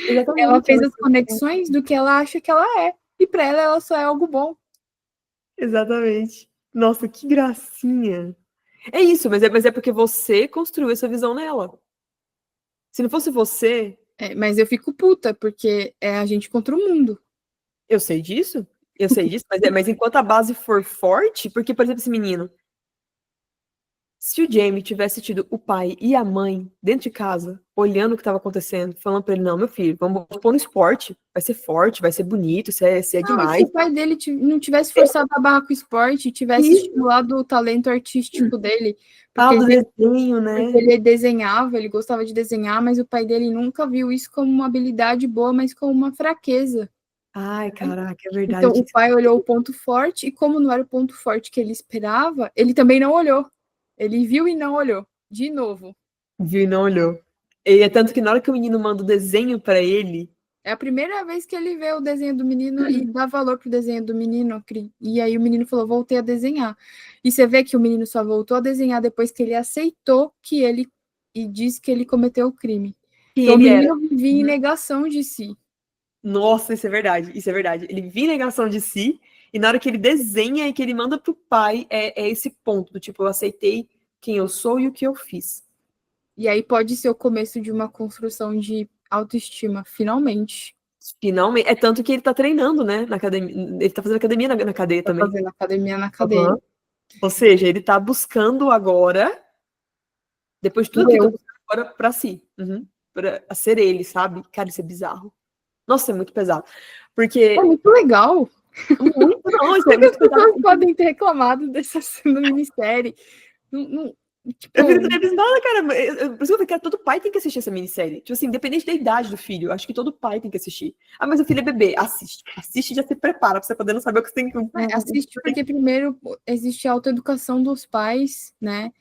Ela
exatamente.
fez as conexões do que ela acha que ela é, e para ela só é algo bom.
Exatamente. Nossa, que gracinha. É isso, mas é porque você construiu essa visão nela. Se não fosse você,
Mas eu fico puta, porque é a gente contra o mundo.
eu sei disso, mas enquanto a base for forte, porque, por exemplo, esse menino, se o Jamie tivesse tido o pai e a mãe dentro de casa, olhando o que estava acontecendo, falando pra ele, não, meu filho, vamos pôr no esporte, vai ser forte, vai ser bonito, isso é
Não, e se
demais.
o pai dele não tivesse forçado a barra com o esporte, tivesse
E
estimulado o talento artístico dele, porque
do desenho, né?
ele desenhava, ele gostava de desenhar, mas o pai dele nunca viu isso como uma habilidade boa, mas como uma fraqueza.
Ai, caraca, é
Então
verdade.
o pai olhou o ponto forte, e como não era o ponto forte que ele esperava, ele também não olhou. Ele viu e não olhou. De novo.
Viu e não olhou. E é tanto que na hora que o menino manda o desenho pra ele,
É a primeira vez que ele vê o desenho do menino e dá valor pro desenho do menino. E aí o menino falou, voltei a desenhar. E você vê que o menino só voltou a desenhar depois que ele aceitou que ele e disse que ele cometeu o crime.
quem
Então o
ele era.
menino vivia em
Uhum.
negação de si.
Nossa, isso é verdade, isso é verdade. Ele vive em negação de si, e na hora que ele desenha e que ele manda pro pai, é esse ponto do tipo, eu aceitei quem eu sou e o que eu fiz.
E aí pode ser o começo de uma construção de autoestima, finalmente.
Finalmente. É tanto que ele tá treinando, né, na academia. Ele tá fazendo academia na cadeia
Tá
também.
fazendo academia na cadeia.
Uhum. Ou seja, ele tá buscando agora, depois de tudo aquilo, tá
Eu.
buscando agora pra si. Uhum. Pra ser ele, sabe? Cara, isso é bizarro. Nossa, é muito pesado.
É
Porque.
muito legal.
Muito, não, isso
Como
é
é que as
muito pesado.
pessoas podem ter reclamado dessa cena minissérie? Não, não,
Eu
tipo,
fico televisada, cara. Por isso que eu falei, cara, todo pai tem que assistir essa minissérie. Tipo assim, independente da idade do filho, acho que todo pai tem que assistir. Ah, mas o filho é bebê. Assiste. Assiste e já se prepara pra você poder não saber o que você tem que.
assiste porque primeiro existe a autoeducação dos pais, né?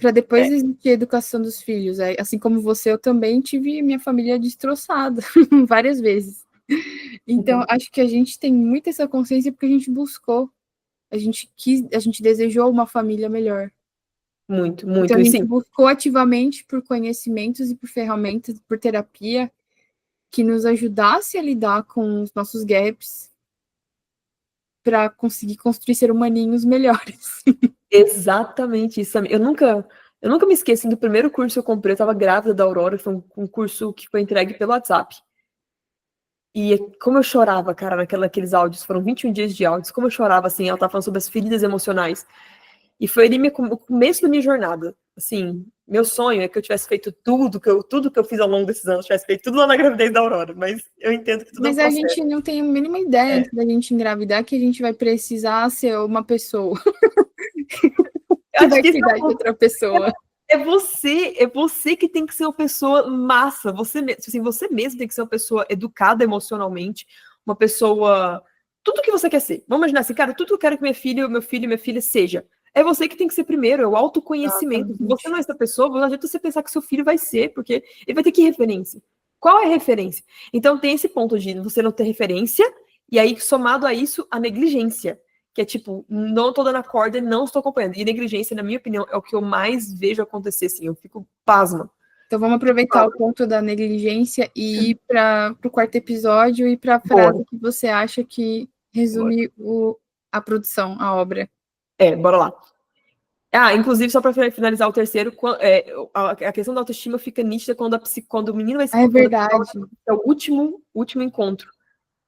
para depois existir a educação dos filhos. Assim como você, eu também tive minha família destroçada várias vezes. Então, acho que a gente tem muito essa consciência porque a gente buscou, a gente desejou uma família melhor.
Muito,
Então,
muito.
a
E
gente
sim,
buscou ativamente por conhecimentos e por ferramentas, por terapia, que nos ajudasse a lidar com os nossos gaps para conseguir construir ser humaninhos melhores.
exatamente isso. Eu nunca me esqueci do primeiro curso que eu comprei. Eu estava grávida da Aurora, foi um curso que foi entregue pelo WhatsApp. E como eu chorava, cara, naqueles áudios, foram 21 dias de áudios, como eu chorava, assim, ela tava falando sobre as feridas emocionais. E foi ali o começo da minha jornada. Assim, meu sonho é que eu tivesse feito tudo que eu fiz ao longo desses anos, tivesse feito tudo lá na gravidez da Aurora, mas eu entendo que tudo é um
Mas a
processo.
gente não tem a mínima ideia antes da gente engravidar que a gente vai precisar ser uma pessoa
Eu
que
acho
vai
que isso
cuidar de outra pessoa.
é você que tem que ser uma pessoa massa. Você mesmo tem que ser uma pessoa educada emocionalmente, uma pessoa. Tudo que você quer ser. Vamos imaginar assim, cara, tudo que eu quero que meu filho e minha filha seja. É você que tem que ser primeiro, é o autoconhecimento. Se você não é essa pessoa, não adianta você pensar que seu filho vai ser, porque ele vai ter que referência. Qual é a referência? Então tem esse ponto de você não ter referência, e aí, somado a isso, a negligência. Que é tipo, não tô dando a corda e não estou acompanhando. E negligência, na minha opinião, é o que eu mais vejo acontecer, assim. Eu fico pasma.
Então vamos aproveitar o ponto da negligência e ir para o quarto episódio e para a
Bora,
frase que você acha que resume a produção, a obra.
bora lá. Inclusive, só para finalizar o terceiro, a questão da autoestima fica nítida quando o menino vai se
É
quando
verdade.
é o último encontro.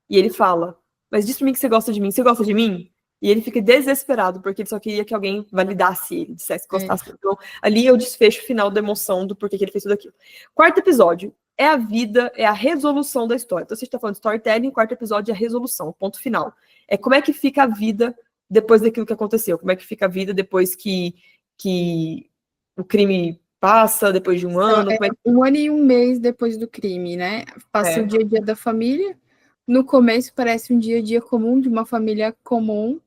E ele fala, mas diz pra mim que você gosta de mim. Você gosta de mim? E ele fica desesperado, porque ele só queria que alguém validasse ele, dissesse que gostasse dele. Então, ali é o desfecho final da emoção do porquê que ele fez tudo aquilo. Quarto episódio é a vida, é a resolução da história. Então, você está falando de storytelling, quarto episódio é a resolução, o ponto final. É como é que fica a vida depois daquilo que aconteceu. Como é que fica a vida depois que o crime passa, depois de um ano.
Então,
Como é que...
1 ano e 1 mês depois do crime, né? Passa o dia a dia da família. No começo parece um dia a dia comum de uma família comum,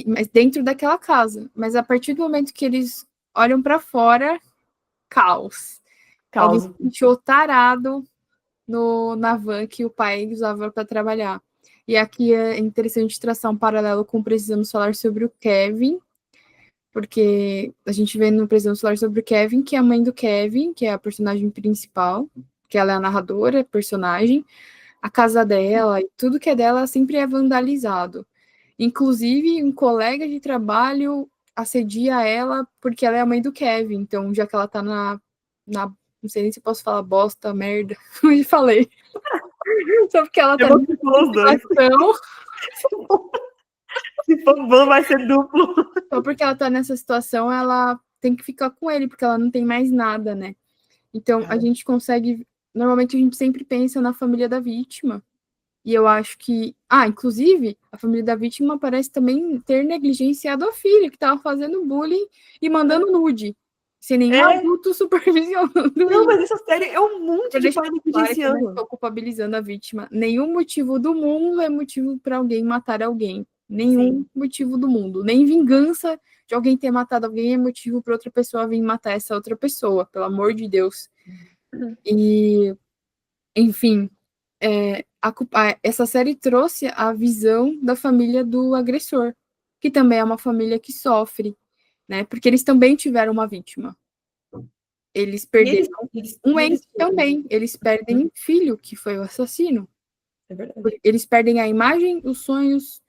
mas dentro daquela casa. Mas a partir do momento que eles olham para fora, caos. Alguém
Causa.
se sentiu tarado na van que o pai usava para trabalhar. E aqui é interessante traçar um paralelo com Precisamos Falar sobre o Kevin, porque a gente vê no Precisamos Falar sobre o Kevin, que é a mãe do Kevin, que é a personagem principal, que ela é a narradora, personagem, a casa dela e tudo que é dela sempre é vandalizado. Inclusive, um colega de trabalho assedia ela porque ela é a mãe do Kevin, então já que ela tá na não sei nem se posso falar bosta, merda, eu falei. Só porque ela tá nessa situação.
Se for bom, vai ser duplo.
Só porque ela tá nessa situação, ela tem que ficar com ele, porque ela não tem mais nada, né? Então, a gente consegue. Normalmente, a gente sempre pensa na família da vítima. E eu acho que. Inclusive, a família da vítima parece também ter negligenciado a filha, que tava fazendo bullying e mandando nude. Sem nenhum adulto supervisionando.
Não, mas essa série é um monte de pai negligenciando.
Claro, estou culpabilizando a vítima. Nenhum motivo do mundo é motivo para alguém matar alguém. Nenhum motivo do mundo. Nem vingança de alguém ter matado alguém é motivo para outra pessoa vir matar essa outra pessoa, pelo amor de Deus. E, enfim, essa série trouxe a visão da família do agressor, que também é uma família que sofre, né? Porque eles também tiveram uma vítima. Eles perderam um ente também. Eles perdem um filho, que foi o assassino.
É verdade.
Eles perdem a imagem, os sonhos,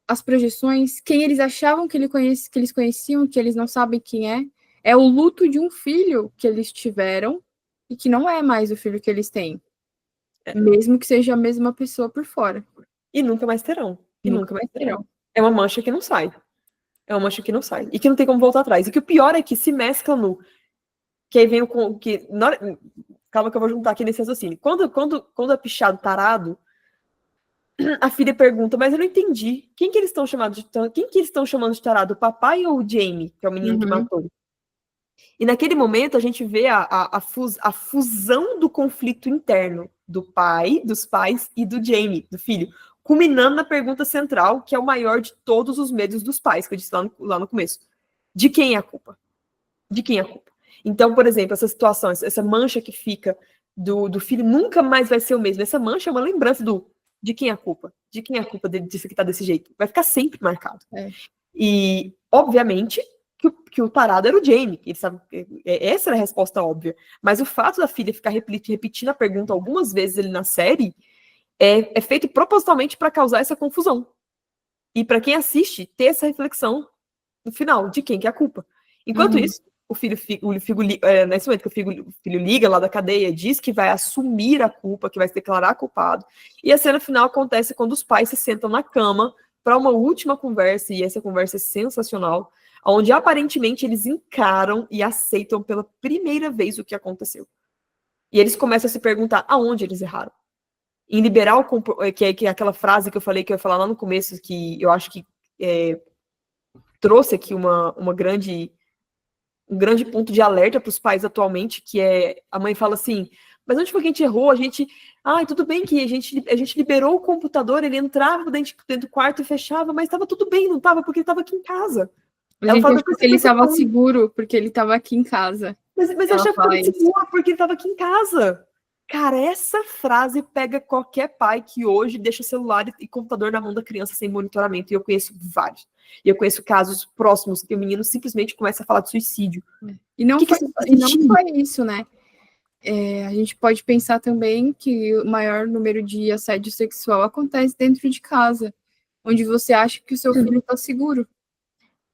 as projeções, quem eles achavam que eles conheciam, que eles não sabem quem é. É o luto de um filho que eles tiveram e que não é mais o filho que eles têm. Mesmo que seja a mesma pessoa por fora.
E nunca mais terão. E
Nunca
nunca mais
terão.
terão. É uma mancha que não sai. É uma mancha que não sai. E que não tem como voltar atrás. E que o pior é que se mescla no. Que aí vem o. Calma que eu vou juntar aqui nesse raciocínio. Quando é pichado tarado, a filha pergunta, mas eu não entendi. Quem que eles estão chamando de tarado? O papai ou o Jamie, que é o menino que matou? E naquele momento a gente vê a fusão do conflito interno do pai, dos pais e do Jamie, do filho, culminando na pergunta central, que é o maior de todos os medos dos pais, que eu disse lá no começo. De quem é a culpa? De quem é a culpa? Então, por exemplo, essa situação, essa mancha que fica do filho nunca mais vai ser o mesmo. Essa mancha é uma lembrança de quem é a culpa? De quem é a culpa disso que tá desse jeito? Vai ficar sempre marcado. E, obviamente, que o tarado era o Jamie. Ele sabe, essa era a resposta óbvia. Mas o fato da filha ficar repetindo a pergunta algumas vezes ali na série é feito propositalmente para causar essa confusão. E para quem assiste, ter essa reflexão no final, de quem que é a culpa. Enquanto isso, nesse momento que o filho liga lá da cadeia, diz que vai assumir a culpa, que vai se declarar culpado. E a cena final acontece quando os pais se sentam na cama para uma última conversa, e essa conversa é sensacional, onde aparentemente eles encaram e aceitam pela primeira vez o que aconteceu. E eles começam a se perguntar aonde eles erraram. Em liberar que é aquela frase que eu falei que eu ia falar lá no começo, que eu acho que trouxe aqui um grande ponto de alerta para os pais atualmente, que é a mãe fala assim, mas onde foi que a gente errou? Tudo bem que a gente liberou o computador, ele entrava dentro do quarto e fechava, mas estava tudo bem, não estava, porque ele estava aqui em casa.
Ela fala que ele estava seguro, porque ele estava aqui em casa.
Mas eu achava que estava seguro, porque ele estava aqui em casa. Cara, essa frase pega qualquer pai que hoje deixa celular e computador na mão da criança sem monitoramento, e eu conheço vários. E eu conheço casos próximos que o menino simplesmente começa a falar de suicídio.
E não foi isso, né? A gente pode pensar também que o maior número de assédio sexual acontece dentro de casa, onde você acha que o seu filho está seguro.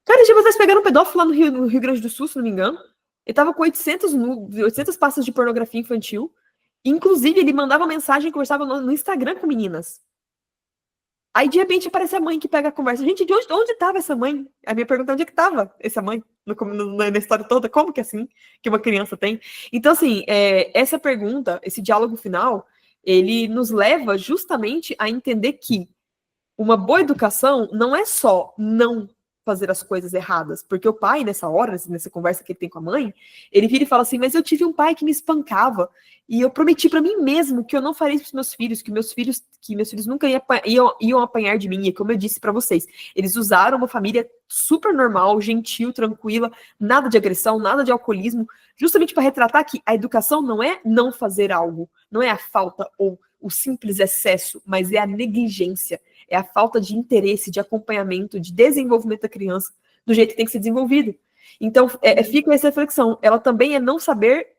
Cara, vocês pegaram um pedófilo lá no Rio Grande do Sul, se não me engano. Ele tava com 800 pastas de pornografia infantil. Inclusive, ele mandava mensagem e conversava no Instagram com meninas. Aí, de repente, aparece a mãe que pega a conversa. Gente, de onde estava essa mãe? A minha pergunta é onde é que estava essa mãe? Na história toda, como que é assim? Que uma criança tem? Então, assim, essa pergunta, esse diálogo final, ele nos leva justamente a entender que uma boa educação não é só não fazer as coisas erradas, porque o pai, nessa hora, nessa conversa que ele tem com a mãe, ele vira e fala assim, mas eu tive um pai que me espancava, e eu prometi para mim mesmo que eu não faria isso para meus filhos, que meus filhos nunca iam apanhar de mim, e como eu disse para vocês, eles usaram uma família super normal, gentil, tranquila, nada de agressão, nada de alcoolismo, justamente para retratar que a educação não é não fazer algo, não é a falta ou o simples excesso, mas é a negligência, é a falta de interesse, de acompanhamento, de desenvolvimento da criança do jeito que tem que ser desenvolvido. Então, fica essa reflexão. Ela também é não saber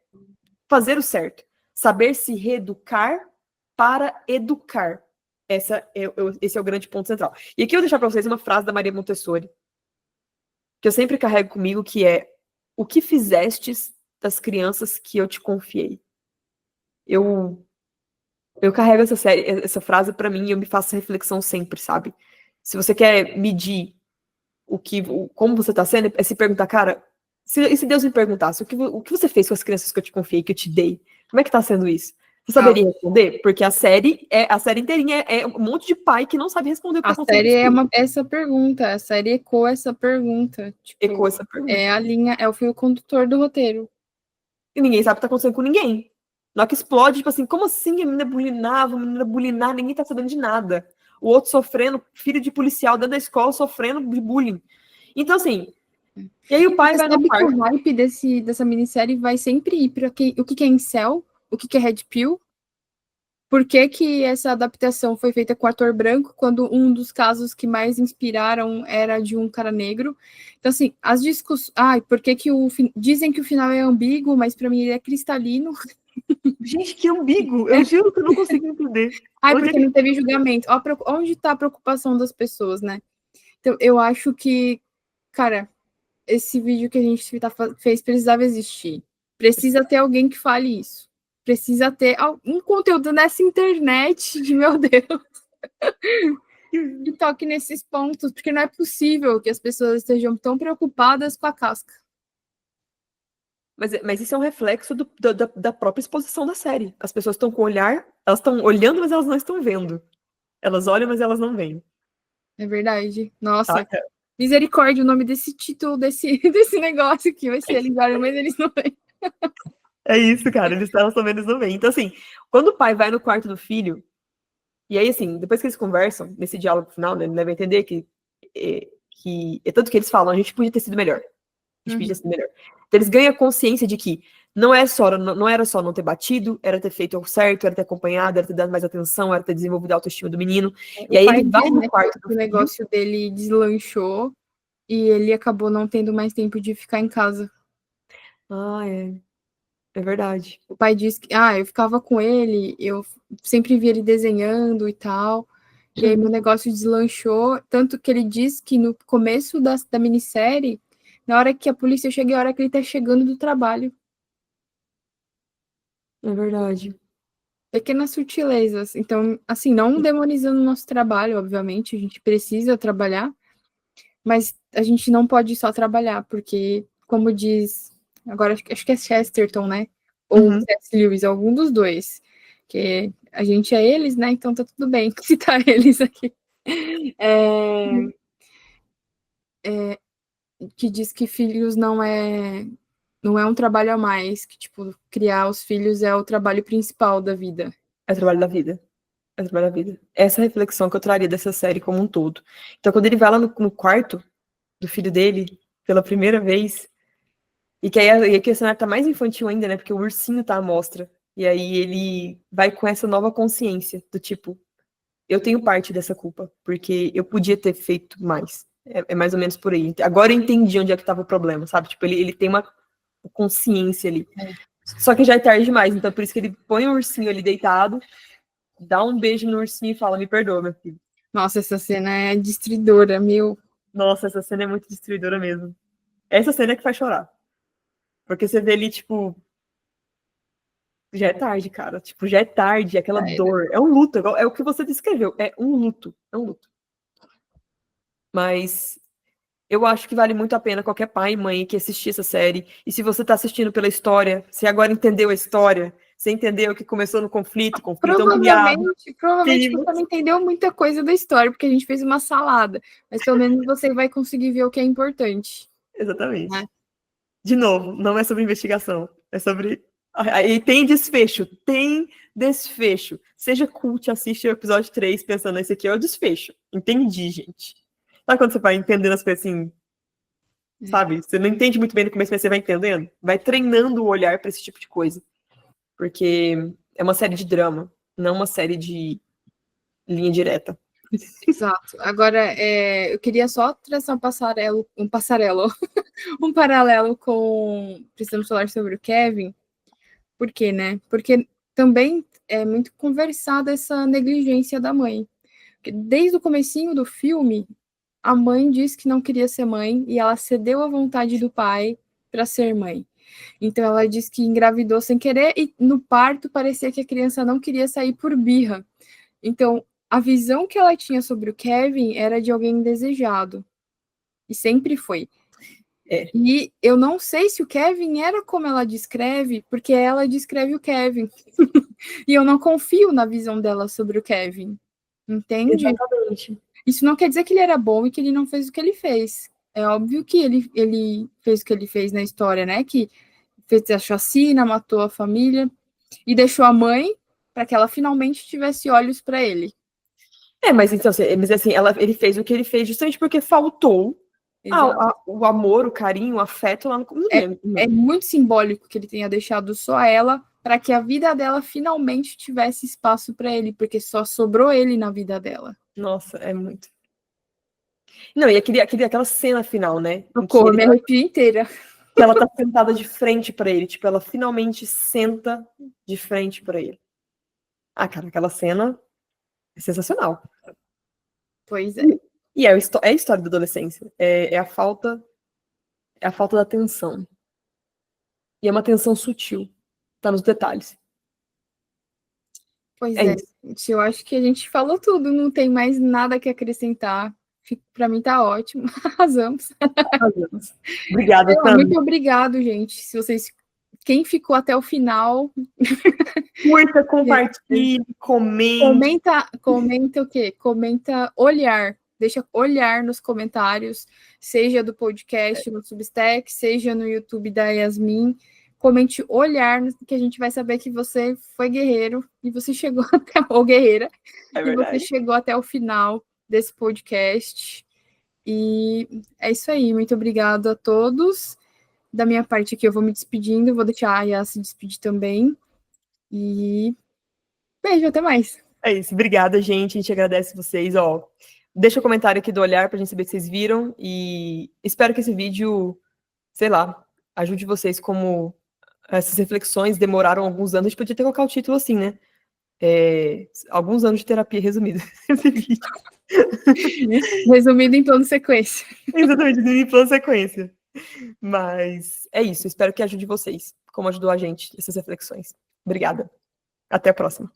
fazer o certo. Saber se reeducar para educar. Esse é o grande ponto central. E aqui eu vou deixar para vocês uma frase da Maria Montessori, que eu sempre carrego comigo, que é: o que fizestes das crianças que eu te confiei? Eu carrego essa frase para mim e eu me faço essa reflexão sempre, sabe? Se você quer medir como você tá sendo, é se perguntar, cara, se Deus me perguntasse o que você fez com as crianças que eu te confiei, que eu te dei, como é que tá sendo isso? Você saberia responder? Porque a série inteirinha é um monte de pai que não sabe responder o que
a série essa pergunta, a série ecoa essa pergunta. Tipo,
ecoa essa pergunta.
É a linha, é o fio condutor do roteiro.
E ninguém sabe o que tá acontecendo com ninguém. Na hora que explode, tipo assim, como assim a menina bulinar, ninguém tá sabendo de nada. O outro sofrendo, filho de policial dentro da escola, sofrendo de bullying. Então, assim, e aí o pai vai no quarto.
O hype dessa minissérie vai sempre ir para o que é incel, o que é red pill. Por que essa adaptação foi feita com ator branco, quando um dos casos que mais inspiraram era de um cara negro? Então, assim, as discussões... por que dizem que o final é ambíguo, mas para mim ele é cristalino.
Gente, que ambíguo! Eu juro que eu não consigo entender.
Porque não teve julgamento. Onde está a preocupação das pessoas, né? Então, eu acho que, cara, esse vídeo que a gente fez precisava existir. Precisa ter alguém que fale isso. Precisa ter um conteúdo nessa internet de, meu Deus, que toque nesses pontos, porque não é possível que as pessoas estejam tão preocupadas com a casca.
Mas isso é um reflexo da própria exposição da série. As pessoas estão com o olhar, elas estão olhando, mas elas não estão vendo. Elas olham, mas elas não veem.
É verdade. Nossa,
Saca?
Misericórdia, o nome desse título, desse negócio aqui vai ser eles olham, mas eles não veem.
É isso, cara. Elas também não veem. Então, assim, quando o pai vai no quarto do filho, e aí, assim, depois que eles conversam, nesse diálogo final, né, ele deve entender que tanto que eles falam, a gente podia ter sido melhor. gente podia ser melhor. Então, eles ganham a consciência de que não era só não ter batido, era ter feito o certo, era ter acompanhado, era ter dado mais atenção, era ter desenvolvido a autoestima do menino. E aí ele vai no quarto do
filho. O negócio dele deslanchou e ele acabou não tendo mais tempo de ficar em casa.
Ah, é verdade.
O pai disse que, eu ficava com ele, eu sempre via ele desenhando e tal, e aí meu negócio deslanchou, tanto que ele diz que no começo da minissérie, na hora que a polícia chega, é a hora que ele tá chegando do trabalho.
É verdade.
Pequenas sutilezas. Então, assim, não demonizando o nosso trabalho, obviamente, a gente precisa trabalhar, mas a gente não pode só trabalhar, porque, como diz, agora acho que é Chesterton, né? Ou C.S. Lewis, algum dos dois. Que a gente é eles, né? Então tá tudo bem citar eles aqui. Que diz que filhos não é um trabalho a mais, que, tipo, criar os filhos é o trabalho principal da vida.
É o trabalho da vida. É o trabalho da vida. Essa reflexão que eu traria dessa série como um todo. Então, quando ele vai lá no quarto do filho dele, pela primeira vez, e que aí a cenário tá mais infantil ainda, né? Porque o ursinho tá à mostra. E aí ele vai com essa nova consciência do tipo, eu tenho parte dessa culpa, porque eu podia ter feito mais. É mais ou menos por aí. Agora eu entendi onde é que tava o problema, sabe? Tipo, ele tem uma consciência ali. Só que já é tarde demais, então por isso que ele põe o ursinho ali deitado, dá um beijo no ursinho e fala, me perdoa, meu filho.
Nossa, essa cena é destruidora, meu.
Nossa, essa cena é muito destruidora mesmo. Essa cena é que faz chorar. Porque você vê ali, tipo, já é tarde, cara. Tipo, já é tarde, aquela dor. É um luto, é o que você descreveu. É um luto. É um luto. Mas eu acho que vale muito a pena qualquer pai e mãe que assistir essa série. E se você tá assistindo pela história, você agora entendeu a história, você entendeu que começou no conflito ampliado.
Provavelmente você não entendeu muita coisa da história, porque a gente fez uma salada. Mas pelo menos você vai conseguir ver o que é importante.
Exatamente. Né? De novo, não é sobre investigação. É sobre... E tem desfecho. Tem desfecho. Seja cult, assiste o episódio 3 pensando, esse aqui é o desfecho. Entendi, gente. Sabe quando você vai entendendo as coisas assim, sabe? Você não entende muito bem no começo, mas você vai entendendo. Vai treinando o olhar para esse tipo de coisa. Porque é uma série de drama, não uma série de linha direta.
Exato. Agora, eu queria só traçar um paralelo com Precisamos Falar sobre o Kevin. Por quê, né? Porque também é muito conversada essa negligência da mãe. Porque desde o comecinho do filme, a mãe disse que não queria ser mãe e ela cedeu à vontade do pai para ser mãe. Então ela disse que engravidou sem querer e no parto parecia que a criança não queria sair por birra. Então a visão que ela tinha sobre o Kevin era de alguém desejado. E sempre foi. E eu não sei se o Kevin era como ela descreve, porque ela descreve o Kevin. E eu não confio na visão dela sobre o Kevin. Entende?
Exatamente.
Isso não quer dizer que ele era bom e que ele não fez o que ele fez. É óbvio que ele fez o que ele fez na história, né? Que fez a chacina, matou a família e deixou a mãe para que ela finalmente tivesse olhos para ele.
Mas então, mas assim, ele fez o que ele fez justamente porque faltou o amor, o carinho, o afeto lá no começo.
É muito simbólico que ele tenha deixado só ela para que a vida dela finalmente tivesse espaço para ele, porque só sobrou ele na vida dela.
Nossa, é muito. Não, e aquela cena final, né?
Socorro, me arrepio inteira.
Que ela tá sentada de frente para ele, tipo, ela finalmente senta de frente para ele. Cara, aquela cena é sensacional.
Pois é.
E é a história da adolescência. É a falta da atenção. E é uma atenção sutil. Tá nos detalhes.
Pois é, gente, eu acho que a gente falou tudo, não tem mais nada que acrescentar. Para mim tá ótimo. Arrasamos.
Obrigada, Sandra.
Muito obrigado, gente. Se vocês quem ficou até o final,
curta, compartilhe, comente.
Comenta o quê? Comenta olhar. Deixa olhar nos comentários, seja do podcast no Substack, seja no YouTube da Yasmin. Comente olhar, que a gente vai saber que você foi guerreiro e você chegou até ou guerreira. E você chegou até o final desse podcast. E é isso aí. Muito obrigada a todos. Da minha parte aqui, eu vou me despedindo, vou deixar a Aya se despedir também. E beijo, até mais.
É isso, obrigada, gente. A gente agradece vocês. Ó, deixa o comentário aqui do olhar pra gente saber que vocês viram. E espero que esse vídeo, sei lá, ajude vocês como essas reflexões demoraram alguns anos. A gente podia ter colocado o título assim, né? Alguns anos de terapia resumido nesse vídeo.
Resumido em plano sequência.
Exatamente, em plano sequência. Mas é isso, espero que ajude vocês, como ajudou a gente, essas reflexões. Obrigada. Até a próxima.